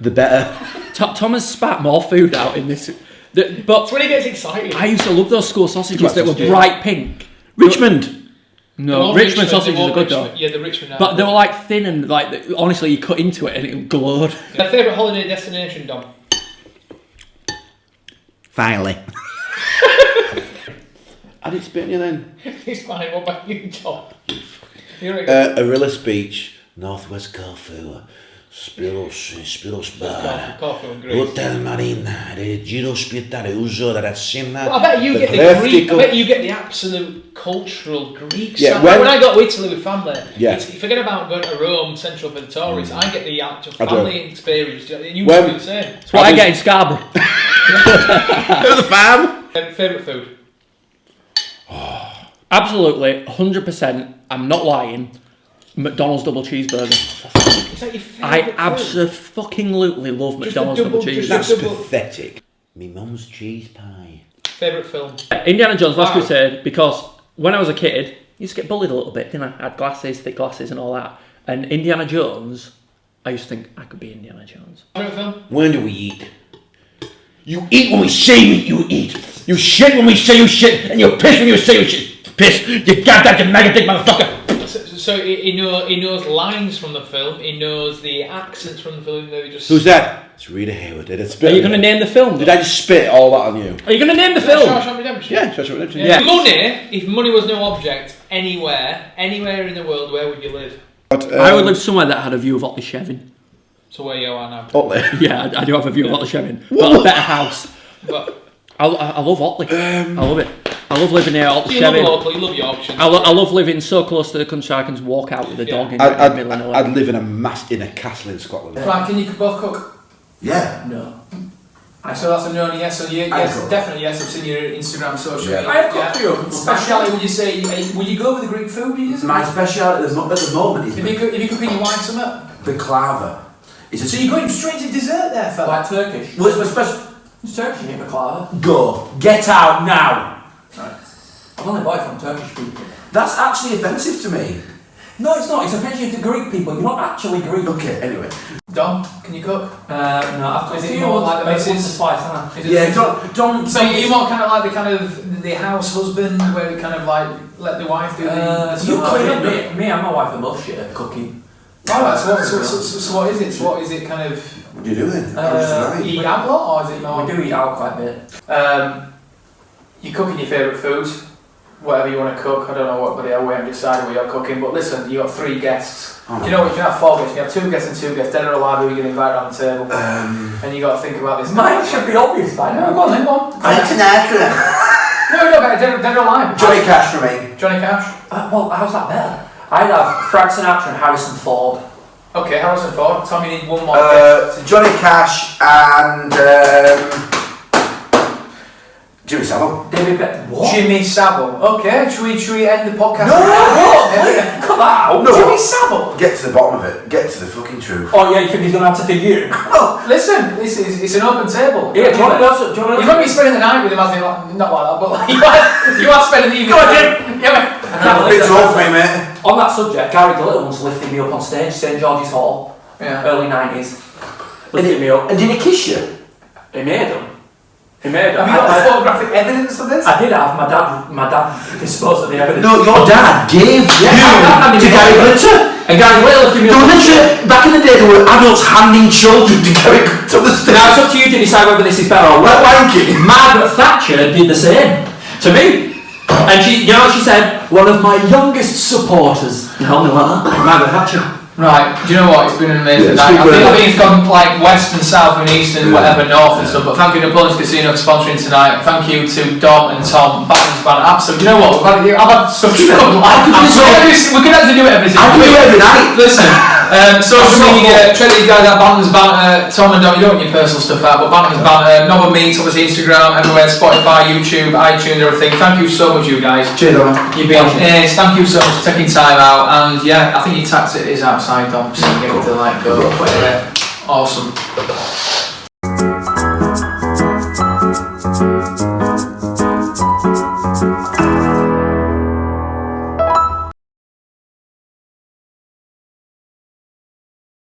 the better. Tom has spat more food out in this. But that's when he gets excited. I used to love those school sausages that were bright pink. Richmond. No, Richmond sausages are good though. Yeah, the Richmond. But they were like thin and like honestly, you cut into it and it glowed. My favourite holiday destination, Dom? Finally. I didn't spit on you then. He's fine. What about you, Tom? Arillis Beach, Northwest Corfu, Spero sperare. Coffee and grease. Hotel Marina, il giro spietare uso della cena. I bet you get the Greek. I bet you get the absolute cultural Greek side. When I go to Italy with family, forget about going to Rome, Central for the tourists. I get the actual family experience. You do the same. That's what I get in Scarborough. The farm. Favourite food? Absolutely, 100%. I'm not lying. McDonald's double cheeseburger. Is that your favourite I absolutely love McDonald's double cheeseburger. That's pathetic. Me mum's cheese pie. Favourite film? Indiana Jones, Last Crusade, because when I was a kid, I used to get bullied a little bit, didn't I? I had glasses, thick glasses and all that. And Indiana Jones, I used to think I could be Indiana Jones. Favourite film? When do we eat? You eat when we say you eat. You shit when we say you shit, and you piss when you say you shit. Piss. You got that, you mega dick motherfucker. So he knows lines from the film. He knows the accents from the film. Who's that? It's Rita Hayworth. Are you going to name the film? Did I just spit all that on you? Are you going to name the film? Shawshank Redemption. Yeah, Shawshank Redemption. Yeah. If money was no object, anywhere in the world, where would you live? But, I would live somewhere that had a view of Otley Shevin. So where you are now? Otley. Yeah, I do have a view of Otley Shevin, but a better house. But I love Otley. I love it. I love living near Otley you Shevin. love local, you love your options. I love living so close to the country I can walk out with a dog in the middle of nowhere. I'd live in a castle in Scotland. Right, can you both cook? Yeah. No. So that's a no and a yes. So yes, definitely yes. I've seen your Instagram, social media. Yeah. I have cooked for you. Speciality? Would you say? Would you go with the Greek food? My speciality at the moment is if you cooking your wife something. baklava. So you're going straight to dessert there, fella? Like Turkish. Well, it's my special. It's Turkish, you get baklava. Go. Get out now. Right. I've only bought it from Turkish people. That's actually offensive to me. No, it's not. It's offensive to Greek people. You're not actually Greek. Okay. Anyway. Dom, can you cook? No, I've cooked Is it it more more like the missus? spice, haven't I? Yeah. Don't. So you want kind of like the house husband, where you kind of like let the wife do the You stuff? clean up me and my wife are both shit at cooking. Alright, so what is it? So what is it kind of? What are you doing? Eat out a lot, or is it more? We do eat out quite a bit. You're cooking your favourite foods, whatever you want to cook. I don't know what, but we haven't decided what you're cooking. But listen, you got 3 guests. Oh, Do you know what? You can have 4 guests. You have 2 guests and 2 guests. Dead or alive, who are you going to invite around the table? And you got to think about this. Mine should be obvious by now. Go on then, go on. Sinatra. No, dead or alive. Johnny Cash for me. Johnny Cash. Well, how's that better? I'd have Frank Sinatra and Harrison Ford. Okay, Harrison Ford. Tom, you need one more guest. Johnny Cash and Jimmy Savile. David Beckham. What? Jimmy Savile. Okay, should we end the podcast? Cut that out. No. Jimmy Savile. Get to the bottom of it. Get to the fucking truth. Oh yeah, you think he's gonna have to do you? Listen, it's an open table. Yeah, do you want to know? You might be spending the night with him, as in, not like that, but like, you are spending the evening. Go on, Jim. Yeah, A bit tall for me, mate. On that subject, Gary Glitter once lifted me up on stage, St George's Hall, early 90s. Lifted me up. And did he kiss you? He made them. He made them. Have you got photographic evidence of this? I did have my dad disposed of the evidence. No, your dad gave you to Gary Glitter. And Gary Glitter lifted me up. Literally, back in the day, there were adults handing children to Gary Glitter on the stage. Now it's up to you to decide whether this is better or worse. Wanky. Margaret Thatcher did the same to me. And she, you know what she said? One of my youngest supporters. You know like that? Margaret Thatcher. Right, do you know what? It's been an amazing Yeah, night. I think it's gone like west and south and east and whatever, north and stuff. But thank you to Bantams Casino for sponsoring tonight. Thank you to Dom and Tom, Bantams Banter. Absolutely. You know what? I've had such fun. We could actually do it every single week. every night. Listen, social media, check these guys out, Bantams Banter, Tom and Dom. You don't want your personal stuff out, but Bantams Banter, NovaMeets, obviously Instagram, everywhere, Spotify, YouTube, iTunes, everything. Thank you so much, you guys. Cheers, man. You've been ace. Thank you so much for taking time out. And yeah, I think your tax is outside, Dom, so you get to like go. Awesome.